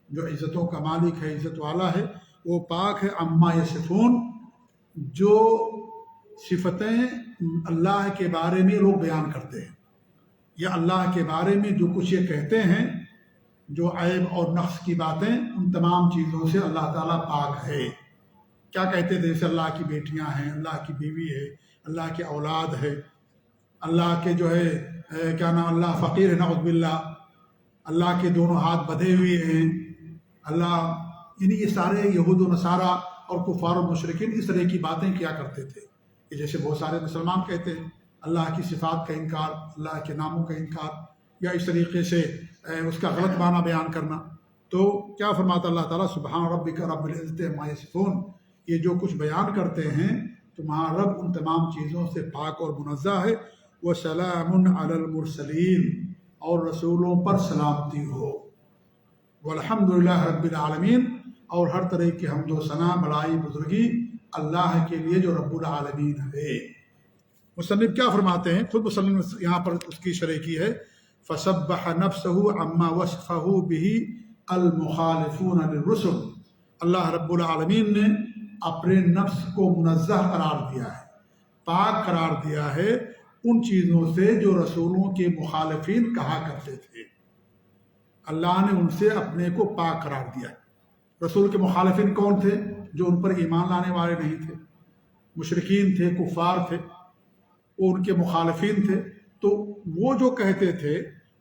جو عزتوں کا مالک ہے، عزت والا ہے، وہ پاک ہے، عما یصفون، جو صفتیں اللہ کے بارے میں لوگ بیان کرتے ہیں، یا اللہ کے بارے میں جو کچھ یہ کہتے ہیں، جو عیب اور نقص کی باتیں، ان تمام چیزوں سے اللہ تعالیٰ پاک ہے۔ کیا کہتے تھے؟ جیسے اللہ کی بیٹیاں ہیں، اللہ کی بیوی ہے، اللہ کی اولاد ہے، اللہ کے جو ہے کیا نام، اللہ فقیر ہے نعوذ باللہ، اللہ کے دونوں ہاتھ بدھے ہوئے ہیں، اللہ، یعنی یہ سارے یہود و نصارہ اور کفار و مشرکین اس طرح کی باتیں کیا کرتے تھے، کہ جیسے بہت سارے مسلمان کہتے ہیں اللہ کی صفات کا انکار، اللہ کے ناموں کا انکار، یا اس طریقے سے اس کا غلط معنی بیان کرنا۔ تو کیا فرماتا اللہ تعالیٰ، سبحان ربک رب العزت عما یصفون، یہ جو کچھ بیان کرتے ہیں تمہارا رب ان تمام چیزوں سے پاک اور منزہ ہے۔ وسلام علی المرسلین، اور رسولوں پر سلامتی ہو۔ والحمد للہ رب العالمین، اور ہر طرح کی حمد و ثنا، بڑائی، بزرگی اللہ کے لیے جو رب العالمین ہے۔ مصنف کیا فرماتے ہیں، خود مصنف یہاں پر اس کی شرح کی ہے، فسبح نفسه عما وصفه به المخالفون للرسل، اللہ رب العالمین نے اپنے نفس کو منزہ قرار دیا ہے، پاک قرار دیا ہے ان چیزوں سے جو رسولوں کے مخالفین کہا کرتے تھے۔ اللہ نے ان سے اپنے کو پاک قرار دیا ہے۔ رسول کے مخالفین کون تھے؟ جو ان پر ایمان لانے والے نہیں تھے، مشرکین تھے، کفار تھے، وہ ان کے مخالفین تھے۔ تو وہ جو کہتے تھے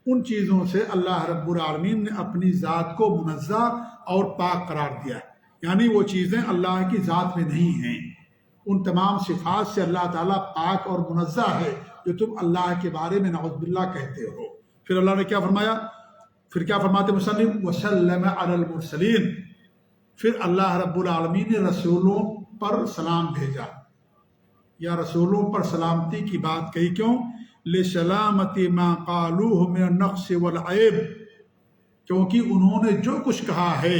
ان چیزوں سے اللہ رب العالمین نے اپنی ذات کو منزہ اور پاک قرار دیا ہے، یعنی وہ چیزیں اللہ کی ذات میں نہیں ہیں، ان تمام صفات سے اللہ تعالیٰ پاک اور منزہ ہے جو تم اللہ کے بارے میں نعوذ باللہ کہتے ہو۔ پھر اللہ نے کیا فرمایا، پھر کیا فرماتے مصنف، وسلم علی المرسلین، پھر اللہ رب العالمین نے رسولوں پر سلام بھیجا، یا رسولوں پر سلامتی کی بات کہی، کیوں؟ لسلامتی ما قالوہ من النقص والعیب، کیونکہ انہوں نے جو کچھ کہا ہے،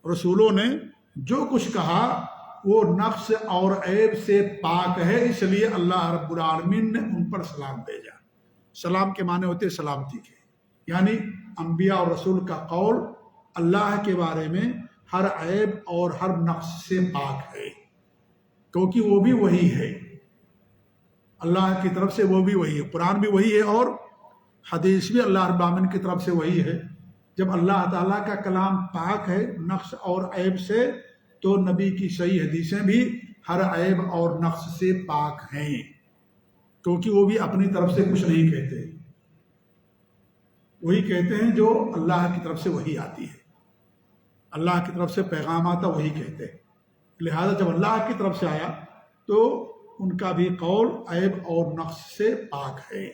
رسولوں نے جو کچھ کہا وہ نقص اور عیب سے پاک ہے، اس لیے اللہ رب العالمین نے ان پر سلام بھیجا۔ سلام کے معنی ہوتے سلامتی کے، یعنی انبیاء اور رسول کا قول اللہ کے بارے میں ہر عیب اور ہر نقص سے پاک ہے، کیونکہ وہ بھی وہی ہے، اللہ کی طرف سے وہ بھی وہی ہے، قرآن بھی وہی ہے اور حدیث بھی اللہ رب العالمین کی طرف سے وہی ہے۔ جب اللہ تعالیٰ کا کلام پاک ہے نقص اور عیب سے، تو نبی کی صحیح حدیثیں بھی ہر عیب اور نقص سے پاک ہیں، کیونکہ وہ بھی اپنی طرف سے کچھ نہیں کہتے، وہی کہتے ہیں جو اللہ کی طرف سے وہی آتی ہے، اللہ کی طرف سے پیغام آتا وہی کہتے ہیں۔ لہذا جب اللہ کی طرف سے آیا تو ان کا بھی قول عیب اور نقص سے پاک ہے،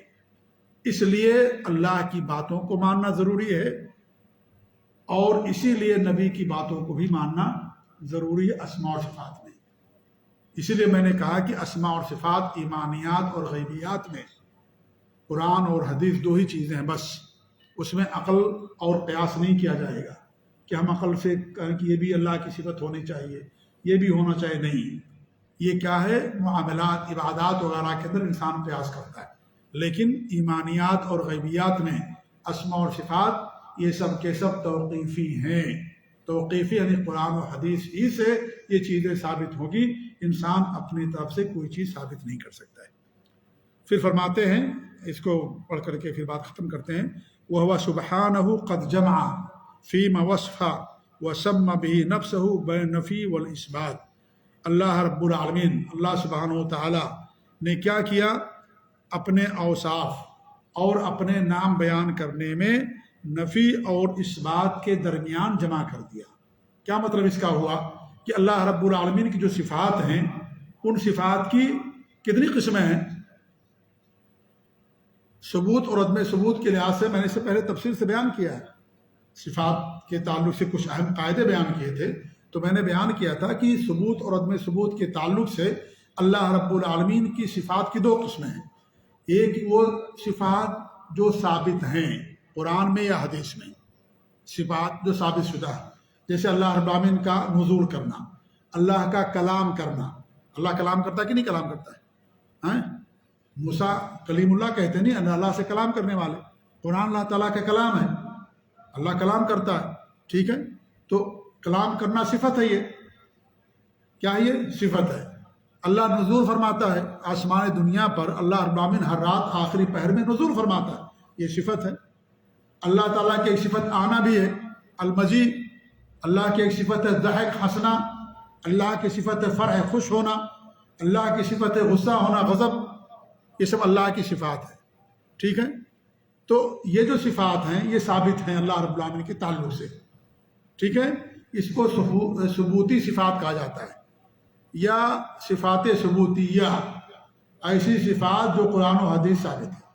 اس لیے اللہ کی باتوں کو ماننا ضروری ہے، اور اسی لیے نبی کی باتوں کو بھی ماننا ضروری ہے اسماء اور صفات میں۔ اسی لیے میں نے کہا کہ اسماء اور صفات ایمانیات اور غیبیات میں قرآن اور حدیث دو ہی چیزیں ہیں بس، اس میں عقل اور قیاس نہیں کیا جائے گا کہ ہم عقل سے کہیں کہ یہ بھی اللہ کی صفت ہونی چاہیے، یہ بھی ہونا چاہیے، نہیں، یہ کیا ہے، معاملات، عبادات وغیرہ کے اندر انسان قیاس کرتا ہے، لیکن ایمانیات اور غیبیات میں اسماء اور صفات یہ سب کے سب توقیفی ہیں، توقیفی یعنی قرآن و حدیث ہی سے یہ چیزیں ثابت ہوگی، انسان اپنی طرف سے کوئی چیز ثابت نہیں کر سکتا ہے۔ پھر فرماتے ہیں، اس کو پڑھ کر کے پھر بات ختم کرتے ہیں، وَهُوَ سُبْحَانَهُ قَدْ جَمَعَ فِيمَا وَصْفَ وَسَمَّ بِهِ نَفْسَهُ بَيْنَ النَّفِي وَالْإِثْبَاتِ، اللہ رب العالمین، اللہ سبحانہ وتعالی نے کیا کیا، اپنے اوصاف اور اپنے نام بیان کرنے میں نفی اور اثبات کے درمیان جمع کر دیا۔ کیا مطلب اس کا ہوا کہ اللہ رب العالمین کی جو صفات ہیں ان صفات کی کتنی قسمیں ہیں؟ ثبوت اور عدم ثبوت کے لحاظ سے میں نے اس سے پہلے تفصیل سے بیان کیا ہے، صفات کے تعلق سے کچھ اہم قاعدے بیان کیے تھے، تو میں نے بیان کیا تھا کہ ثبوت اور عدم ثبوت کے تعلق سے اللہ رب العالمین کی صفات کی دو قسمیں ہیں، ایک وہ صفات جو ثابت ہیں قرآن میں یا حدیث میں، صفات جو ثابت شدہ ہے، جیسے اللہ رب العالمین کا نزول کرنا، اللہ کا کلام کرنا، اللہ کلام کرتا ہے کہ نہیں کلام کرتا ہے؟ موسیٰ کلیم اللہ کہتے نہیں، اللہ سے کلام کرنے والے، قرآن اللہ تعالیٰ کا کلام ہے، اللہ کلام کرتا ہے، ٹھیک ہے، تو کلام کرنا صفت ہے، یہ کیا ہے، یہ صفت ہے، اللہ نزول فرماتا ہے آسمان دنیا پر، اللہ رب العالمین ہر رات آخری پہر میں نزول فرماتا ہے، یہ صفت ہے۔ اللہ تعالیٰ کی ایک صفت آنا بھی ہے، المجی۔ اللہ کی ایک صفت ہے ضحک، ہنسنا۔ اللہ کی صفت ہے فرح، خوش ہونا۔ اللہ کی صفت ہے غصہ ہونا، غضب۔ یہ سب اللہ کی صفات ہے، ٹھیک ہے۔ تو یہ جو صفات ہیں یہ ثابت ہیں اللہ رب العالمین کے تعلق سے، ٹھیک ہے۔ اس کو ثبوتی صفات کہا جاتا ہے، یا صفات ثبوتیہ، ایسی صفات جو قرآن و حدیث ثابت ہے۔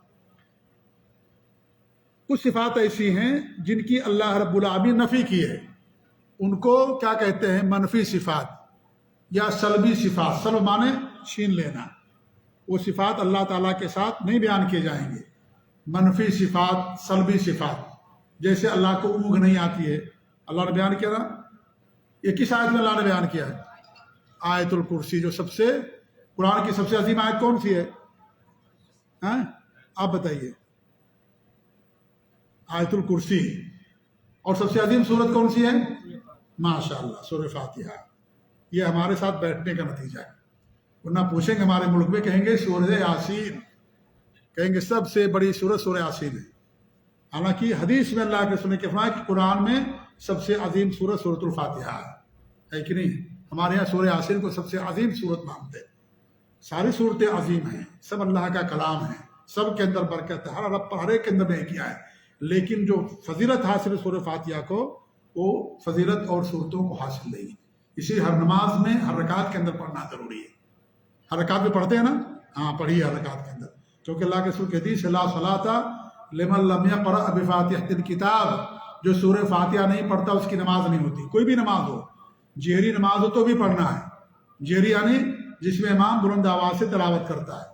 کچھ صفات ایسی ہیں جن کی اللہ رب العالمین نفی کی ہے، ان کو کیا کہتے ہیں؟ منفی صفات یا سلبی صفات۔ سلب مانے چھین لینا، وہ صفات اللہ تعالیٰ کے ساتھ نہیں بیان کیے جائیں گے۔ منفی صفات، سلبی صفات، جیسے اللہ کو اونگ نہیں آتی ہے، اللہ نے بیان کیا نا۔ یہ کس آیت میں اللہ نے بیان کیا ہے؟ آیت الکرسی، جو سب سے قرآن کی سب سے عظیم آیت کون سی ہے؟ آپ بتائیے۔ آیت الکرسی۔ اور سب سے عظیم سورت کون سی ہے؟ ماشاء اللہ، سورہ فاتحہ۔ یہ ہمارے ساتھ بیٹھنے کا نتیجہ ہے، ورنہ پوچھیں گے ہمارے ملک میں، کہیں گے سورہ یاسین، کہیں گے سب سے بڑی سورت سورہ یاسین ہے۔ حالانکہ حدیث میں اللہ کے رسول نے فرمایا کہ قرآن میں سب سے عظیم سورت سورۃ الفاتحہ ہے کہ نہیں؟ ہمارے یہاں سورہ یاسین کو سب سے عظیم سورت مانتے ہیں۔ ساری صورتیں عظیم ہیں، سب اللہ کا کلام ہے، سب کے اندر برکت ہے، ہر رب پر ہر ایک کے اندر نے کیا ہے، لیکن جو فضیلت حاصل ہے سورہ فاتحہ کو، وہ فضیلت اور صورتوں کو حاصل نہیں ہے۔ اسی ہر نماز میں ہر رکعت کے اندر پڑھنا ضروری ہے۔ ہر رکعت میں پڑھتے ہیں نا؟ ہاں، پڑھیے ہر رکعت کے اندر، کیونکہ اللہ کے رسول کی حدیث لا صلاۃ لمن لم یقرأ بفاتحۃ الکتاب، جو سورہ فاتحہ نہیں پڑھتا اس کی نماز نہیں ہوتی۔ کوئی بھی نماز ہو، جہری نماز ہو تو بھی پڑھنا ہے۔ جہری یعنی جس میں امام بلند آواز سے تلاوت کرتا ہے،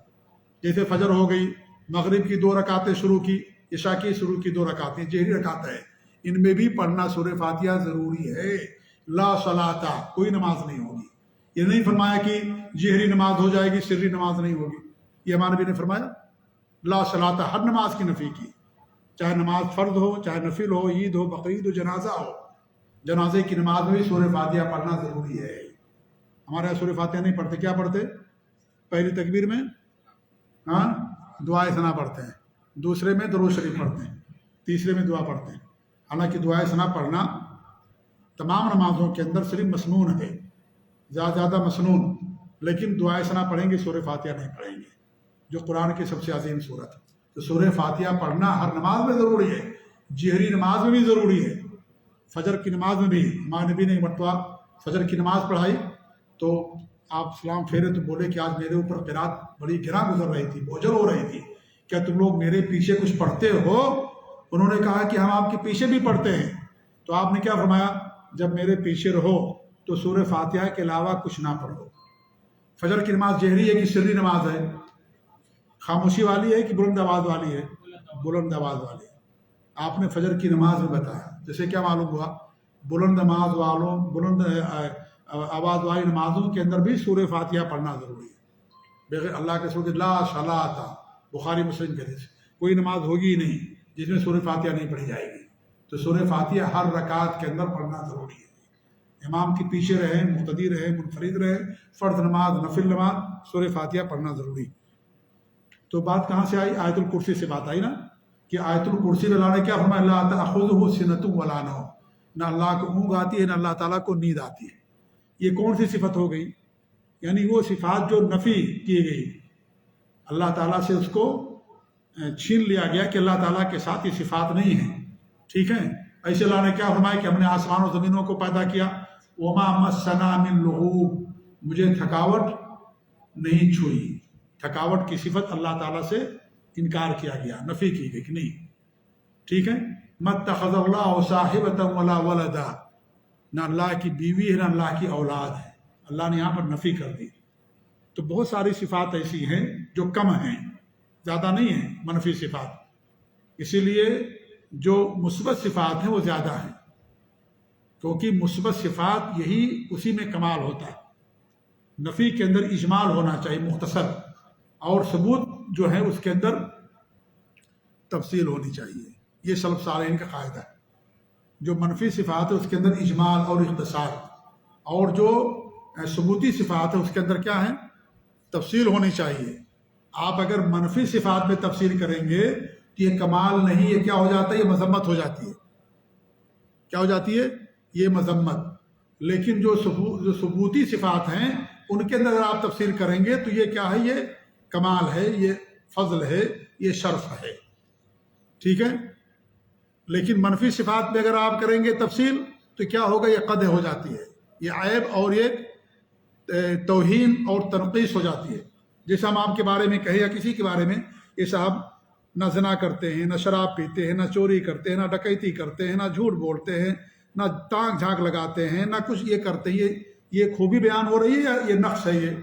جیسے فجر ہو گئی، مغرب کی 2 رکعتیں شروع کی، عشاء کی شروع کی 2 رکعتیں، جہری رکعتیں ہیں، ان میں بھی پڑھنا سورہ فاتحہ ضروری ہے۔ لا صلاۃ، کوئی نماز نہیں ہوگی۔ یہ نہیں فرمایا کہ جہری نماز ہو جائے گی، سری نماز نہیں ہوگی، یہ ہمارے نبی نے فرمایا۔ لا صلاۃ، ہر نماز کی نفی کی، چاہے نماز فرض ہو، چاہے نفل ہو، عید ہو، بقرعید ہو، جنازہ ہو۔ جنازے کی نماز میں بھی سورہ فاتحہ پڑھنا ضروری ہے۔ ہمارے یہاں سورہ فاتحہ نہیں پڑھتے، کیا پڑھتے؟ پہلی تکبیر میں دعائے ثنا پڑھتے ہیں، دوسرے میں درود شریف پڑھتے ہیں، تیسرے میں دعا پڑھتے ہیں۔ حالانکہ دعائے ثنا پڑھنا تمام نمازوں کے اندر صرف مسنون ہے، زیادہ مسنون، لیکن دعائے ثنا پڑھیں گے، سورہ فاتحہ نہیں پڑھیں گے، جو قرآن کی سب سے عظیم سورت ہے۔ تو سورہ فاتحہ پڑھنا ہر نماز میں ضروری ہے، جہری نماز میں بھی ضروری ہے، فجر کی نماز میں بھی۔ ہمارے نبی نے ایک مرتبہ فجر کی نماز پڑھائی تو آپ سلام پھیرے تو بولے کہ آج میرے اوپر قرات بڑی گراں گزر رہی تھی، بوجھل ہو رہی تھی، کیا تم لوگ میرے پیچھے کچھ پڑھتے ہو؟ انہوں نے کہا کہ ہم آپ کے پیچھے بھی پڑھتے ہیں۔ تو آپ نے کیا فرمایا؟ جب میرے پیچھے رہو تو سورہ فاتحہ کے علاوہ کچھ نہ پڑھو۔ فجر کی نماز جہری ہے کہ سری نماز ہے؟ خاموشی والی ہے کہ بلند آواز والی ہے؟ بلند آواز والی ہے۔ آپ نے فجر کی نماز میں بتایا، جیسے کیا معلوم ہوا؟ بلند آواز والوں، بلند آواز والی نمازوں کے اندر بھی سورہ فاتحہ پڑھنا ضروری ہے۔ بغیر اللہ کے رسول لا صلاۃ، بخاری مسلم کے حدیث، کوئی نماز ہوگی ہی نہیں جس میں سورہ فاتحہ نہیں پڑھی جائے گی۔ تو سورہ فاتحہ ہر رکعت کے اندر پڑھنا ضروری ہے۔ امام کے پیچھے رہے، مقتدی رہے، منفرد رہے، فرض نماز، نفل نماز، سورہ فاتحہ پڑھنا ضروری۔ تو بات کہاں سے آئی؟ آیت الکرسی سے بات آئی نا، کہ آیت الکرسی میں اللہ نے کیا فرمایا؟ لا تأخذہ سنۃ ولا نوم، نہ اللہ کو اونگ آتی ہے نہ اللہ تعالیٰ کو نیند آتی ہے۔ یہ کون سی صفت ہو گئی؟ یعنی وہ صفات جو نفی کی گئی، اللہ تعالیٰ سے اس کو چھین لیا گیا کہ اللہ تعالیٰ کے ساتھ یہ صفات نہیں ہیں، ٹھیک ہے۔ ایسے اللہ نے کیا فرمایا کہ ہم نے آسمان و زمینوں کو پیدا کیا، وما مسنا من لغوب، مجھے تھکاوٹ نہیں چھوئی۔ تھکاوٹ کی صفت اللہ تعالیٰ سے انکار کیا گیا، نفی کی گئی کہ نہیں، ٹھیک ہے۔ متخذ اللہ صاحبۃ ولا ولدا، نہ اللہ کی بیوی ہے نہ اللہ کی اولاد ہے، اللہ نے یہاں پر نفی کر دی۔ تو بہت ساری صفات ایسی ہیں جو کم ہیں، زیادہ نہیں ہیں منفی صفات، اسی لیے جو مثبت صفات ہیں وہ زیادہ ہیں، کیونکہ مثبت صفات یہی اسی میں کمال ہوتا ہے۔ نفی کے اندر اجمال ہونا چاہیے، مختصر، اور ثبوت جو ہے اس کے اندر تفصیل ہونی چاہیے۔ یہ سلف صالحین کا قاعدہ ہے۔ جو منفی صفات ہے اس کے اندر اجمال اور اختصار، اور جو ثبوتی صفات ہے اس کے اندر کیا ہے؟ تفصیل ہونی چاہیے. آپ اگر منفی صفات میں تفصیل کریں گے تو یہ کمال نہیں، یہ کیا ہو جاتا ہے؟ یہ مذمت ہو جاتی ہے. کیا ہو جاتی ہے؟ یہ مذمت. لیکن جو ثبوتی صفات ہیں ان کے اندر اگر آپ تفصیل کریں گے تو یہ کیا ہے؟ یہ کمال ہے، یہ فضل ہے، یہ شرف ہے. ٹھیک ہے. لیکن منفی صفات میں اگر آپ کریں گے تفصیل تو کیا ہوگا؟ یہ قدح ہو جاتی ہے، یہ عیب اور یہ توہین اور تنقیص ہو جاتی ہے. جیسے ہم آپ کے بارے میں کہیں یا کسی کے بارے میں، یہ صاحب نہ زنا کرتے ہیں، نہ شراب پیتے ہیں، نہ چوری کرتے ہیں، نہ ڈکیتی کرتے ہیں، نہ جھوٹ بولتے ہیں، نہ تانک جھانک لگاتے ہیں، نہ کچھ یہ کرتے ہیں. یہ خوبی بیان ہو رہی ہے یا یہ نقص ہے؟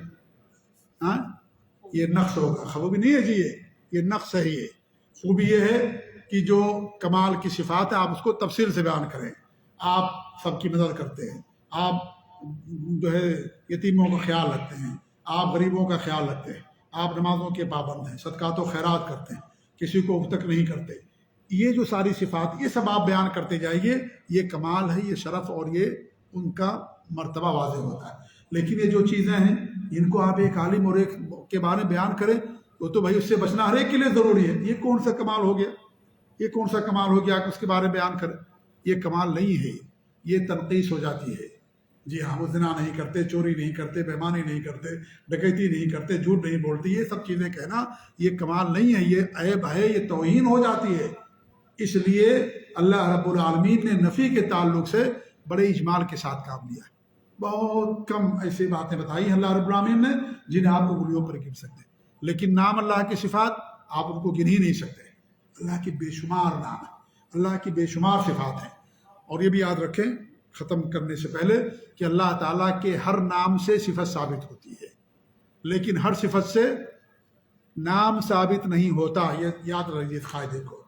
یہ نقص ہوگا، خوبی نہیں ہے جی. یہ نقص ہے. یہ خوبی یہ ہے کہ جو کمال کی صفات ہے آپ اس کو تفصیل سے بیان کریں. آپ سب کی مدد کرتے ہیں، آپ جو ہے یتیموں کا خیال رکھتے ہیں، آپ غریبوں کا خیال رکھتے ہیں، آپ نمازوں کے پابند ہیں، صدقات و خیرات کرتے ہیں، کسی کو اب تک نہیں کرتے. یہ جو ساری صفات یہ سب آپ بیان کرتے جائیے، یہ کمال ہے، یہ شرف اور یہ ان کا مرتبہ واضح ہوتا ہے. لیکن یہ جو چیزیں ہیں ان کو آپ ایک عالم اور ایک کے بارے میں بیان کریں تو بھائی اس سے بچنا ہر ایک کے لیے ضروری ہے. یہ کون سا کمال ہو گیا؟ یہ کون سا کمال ہو گیا کہ اس کے بارے میں بیان کریں؟ یہ کمال نہیں ہے، یہ تنقیص ہو جاتی ہے. جی ہاں، وہ زنا نہیں کرتے، چوری نہیں کرتے، بےمانی نہیں کرتے، ڈکیتی نہیں کرتے، جھوٹ نہیں بولتے، یہ سب چیزیں کہنا یہ کمال نہیں ہے، یہ عیب ہے، یہ توہین ہو جاتی ہے. اس لیے اللہ رب العالمین نے نفی کے تعلق سے بڑے اجمال کے ساتھ کام لیا ہے. بہت کم ایسی باتیں بتائی ہیں اللہ رب العالمین نے جنہیں آپ کو انگلیوں پر گن سکتے ہیں. لیکن نام اللہ کی صفات آپ ان کو گن ہی نہیں سکتے. اللہ کی بے شمار نام ہے، اللہ کی بے شمار صفات ہیں. اور یہ بھی یاد رکھیں ختم کرنے سے پہلے کہ اللہ تعالیٰ کے ہر نام سے صفت ثابت ہوتی ہے، لیکن ہر صفت سے نام ثابت نہیں ہوتا. یہ یاد رکھیے اس قاعدے کو.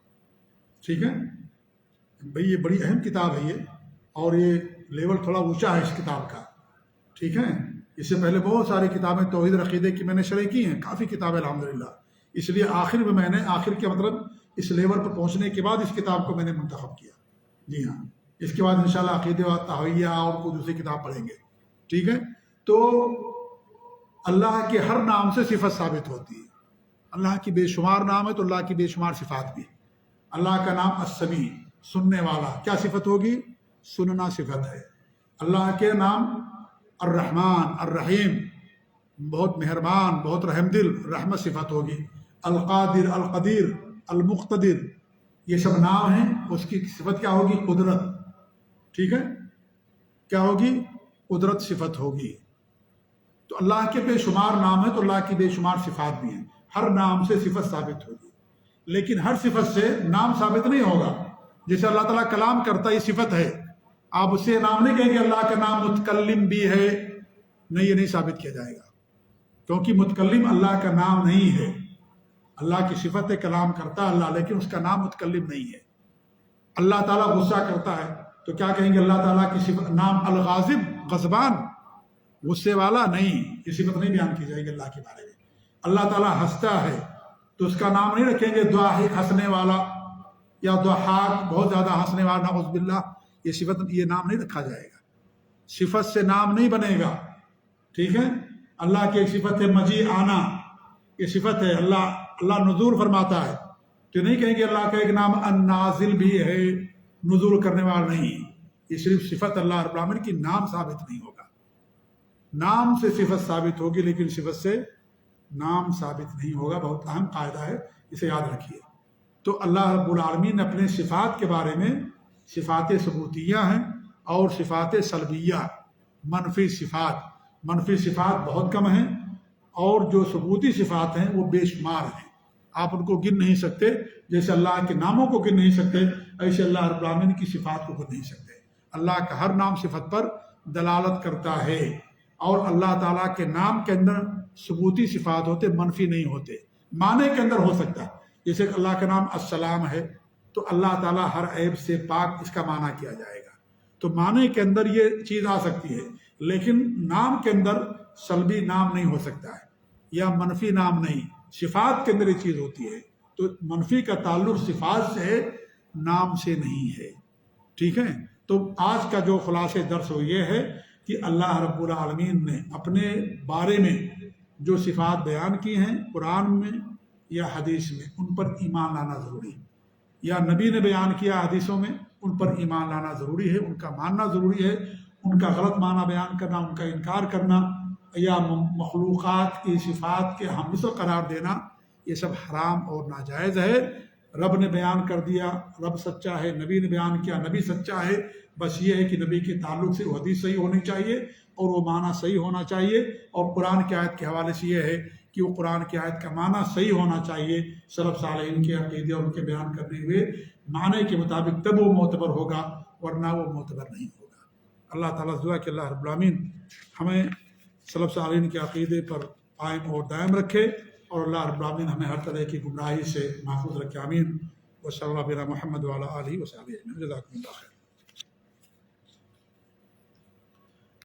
ٹھیک ہے بھئی، یہ بڑی اہم کتاب ہے یہ، اور یہ لیول تھوڑا اونچا ہے اس کتاب کا. ٹھیک ہے. اس سے پہلے بہت ساری کتابیں توحید اور عقیدے کی میں نے شرح کی ہیں، کافی کتابیں الحمدللہ. اس لیے آخر میں میں نے آخر کے مطلب اس لیول پر پہنچنے کے بعد اس کتاب کو میں نے منتخب کیا. جی ہاں، اس کے بعد انشاءاللہ عقیدے و تحویہ اور کوئی دوسری کتاب پڑھیں گے. ٹھیک ہے. تو اللہ کے ہر نام سے صفت ثابت ہوتی ہے. اللہ کی بے شمار نام ہے تو اللہ کی بے شمار صفات بھی. اللہ کا نام السمیع، سننے والا، کیا صفت ہوگی؟ سننا صفت ہے. اللہ کے نام الرحمن، الرحیم، بہت مہربان، بہت رحم دل، رحمت صفت ہوگی. القادر، القدیر، المقتدر، یہ سب نام ہیں. اس کی صفت کیا ہوگی؟ قدرت. ٹھیک ہے. کیا ہوگی؟ قدرت صفت ہوگی. تو اللہ کے بے شمار نام ہے تو اللہ کی بے شمار صفات بھی ہیں. ہر نام سے صفت ثابت ہوگی، لیکن ہر صفت سے نام ثابت نہیں ہوگا. جیسے اللہ تعالیٰ کلام کرتا ہے، یہ صفت ہے، آپ اس سے نام نہیں کہیں گے اللہ کا نام متکلم بھی ہے. نہیں، یہ نہیں ثابت کیا جائے گا، کیونکہ متکلم اللہ کا نام نہیں ہے. اللہ کی صفت ہے کلام کرتا ہے اللہ، لیکن اس کا نام متکلم نہیں ہے. اللہ تعالیٰ غصہ کرتا ہے تو کیا کہیں گے؟ اللہ تعالیٰ کی صفت نام الغاضب، غضبان، غصے والا نہیں، یہ صفت نہیں بیان کی جائے گی اللہ کے بارے میں. اللہ تعالیٰ ہنستا ہے تو اس کا نام نہیں رکھیں گے ضاحک، ہنسنے والا، یا ضحاک، بہت زیادہ ہنسنے والا، نعوذ باللہ. یہ صفت، یہ نام نہیں رکھا جائے گا. صفت سے نام نہیں بنے گا. ٹھیک ہے. اللہ کی ایک صفت ہے مجیء، آنا، یہ صفت ہے. اللہ نزول فرماتا ہے تو نہیں کہیں گے اللہ کا ایک نام النازل بھی ہے، نزول کرنے والا نہیں. یہ صرف صفت اللہ رب العالمین کی، نام ثابت نہیں ہوگا. نام سے صفت ثابت ہوگی لیکن صفت سے نام ثابت نہیں ہوگا. بہت اہم قاعدہ ہے، اسے یاد رکھیے. تو اللہ رب العالمین نے اپنے صفات کے بارے میں صفات ثبوتیہ ہیں اور صفات سلبیہ، منفی صفات بہت کم ہیں، اور جو ثبوتی صفات ہیں وہ بے شمار ہیں. آپ ان کو گن نہیں سکتے. جیسے اللہ کے ناموں کو گن نہیں سکتے، ایسے اللہ رب العالمین کی صفات کو گن نہیں سکتے. اللہ کا ہر نام صفت پر دلالت کرتا ہے، اور اللہ تعالیٰ کے نام کے اندر ثبوتی صفات ہوتے، منفی نہیں ہوتے. معنی کے اندر ہو سکتا ہے، جیسے کہ اللہ کا نام السلام ہے تو اللہ تعالیٰ ہر عیب سے پاک، اس کا معنی کیا جائے گا. تو معنی کے اندر یہ چیز آ سکتی ہے، لیکن نام کے اندر سلبی نام نہیں ہو سکتا ہے، یا منفی نام نہیں. صفات کے اندر یہ چیز ہوتی ہے. تو منفی کا تعلق صفات سے ہے، نام سے نہیں ہے. ٹھیک ہے. تو آج کا جو خلاصہ درس ہو یہ ہے کہ اللہ رب العالمین نے اپنے بارے میں جو صفات بیان کی ہیں قرآن میں یا حدیث میں ان پر ایمان لانا ضروری ہے، یا نبی نے بیان کیا حدیثوں میں ان پر ایمان لانا ضروری ہے، ان کا ماننا ضروری ہے۔ ان کا غلط معنی بیان کرنا، ان کا انکار کرنا یا مخلوقات کی صفات کے ہم مثل قرار دینا، یہ سب حرام اور ناجائز ہے۔ رب نے بیان کر دیا، رب سچا ہے، نبی نے بیان کیا، نبی سچا ہے، بس یہ ہے کہ نبی کے تعلق سے وہ حدیث صحیح ہونی چاہیے اور وہ معنی صحیح ہونا چاہیے، اور قرآن کی آیت کے حوالے سے یہ ہے کہ وہ قرآن کی آیت کا معنی صحیح ہونا چاہیے، سلف صالحین کے عقیدے اور ان کے بیان کرنے ہوئے معنی کے مطابق، تب وہ معتبر ہوگا، ورنہ وہ معتبر نہیں ہوگا۔ اللہ تعالیٰ سے دعا کہ اللہ رب العالمین ہمیں سلف صالحین کے عقیدے پر قائم اور دائم رکھے، اور اللہ رب العالمین ہمیں ہر طرح کی گمراہی سے محفوظ رکھے، آمین۔ وصلی اللہ علی محمد وعلی آلہ وصحبہ اجمعین، جزاکم اللہ خیر۔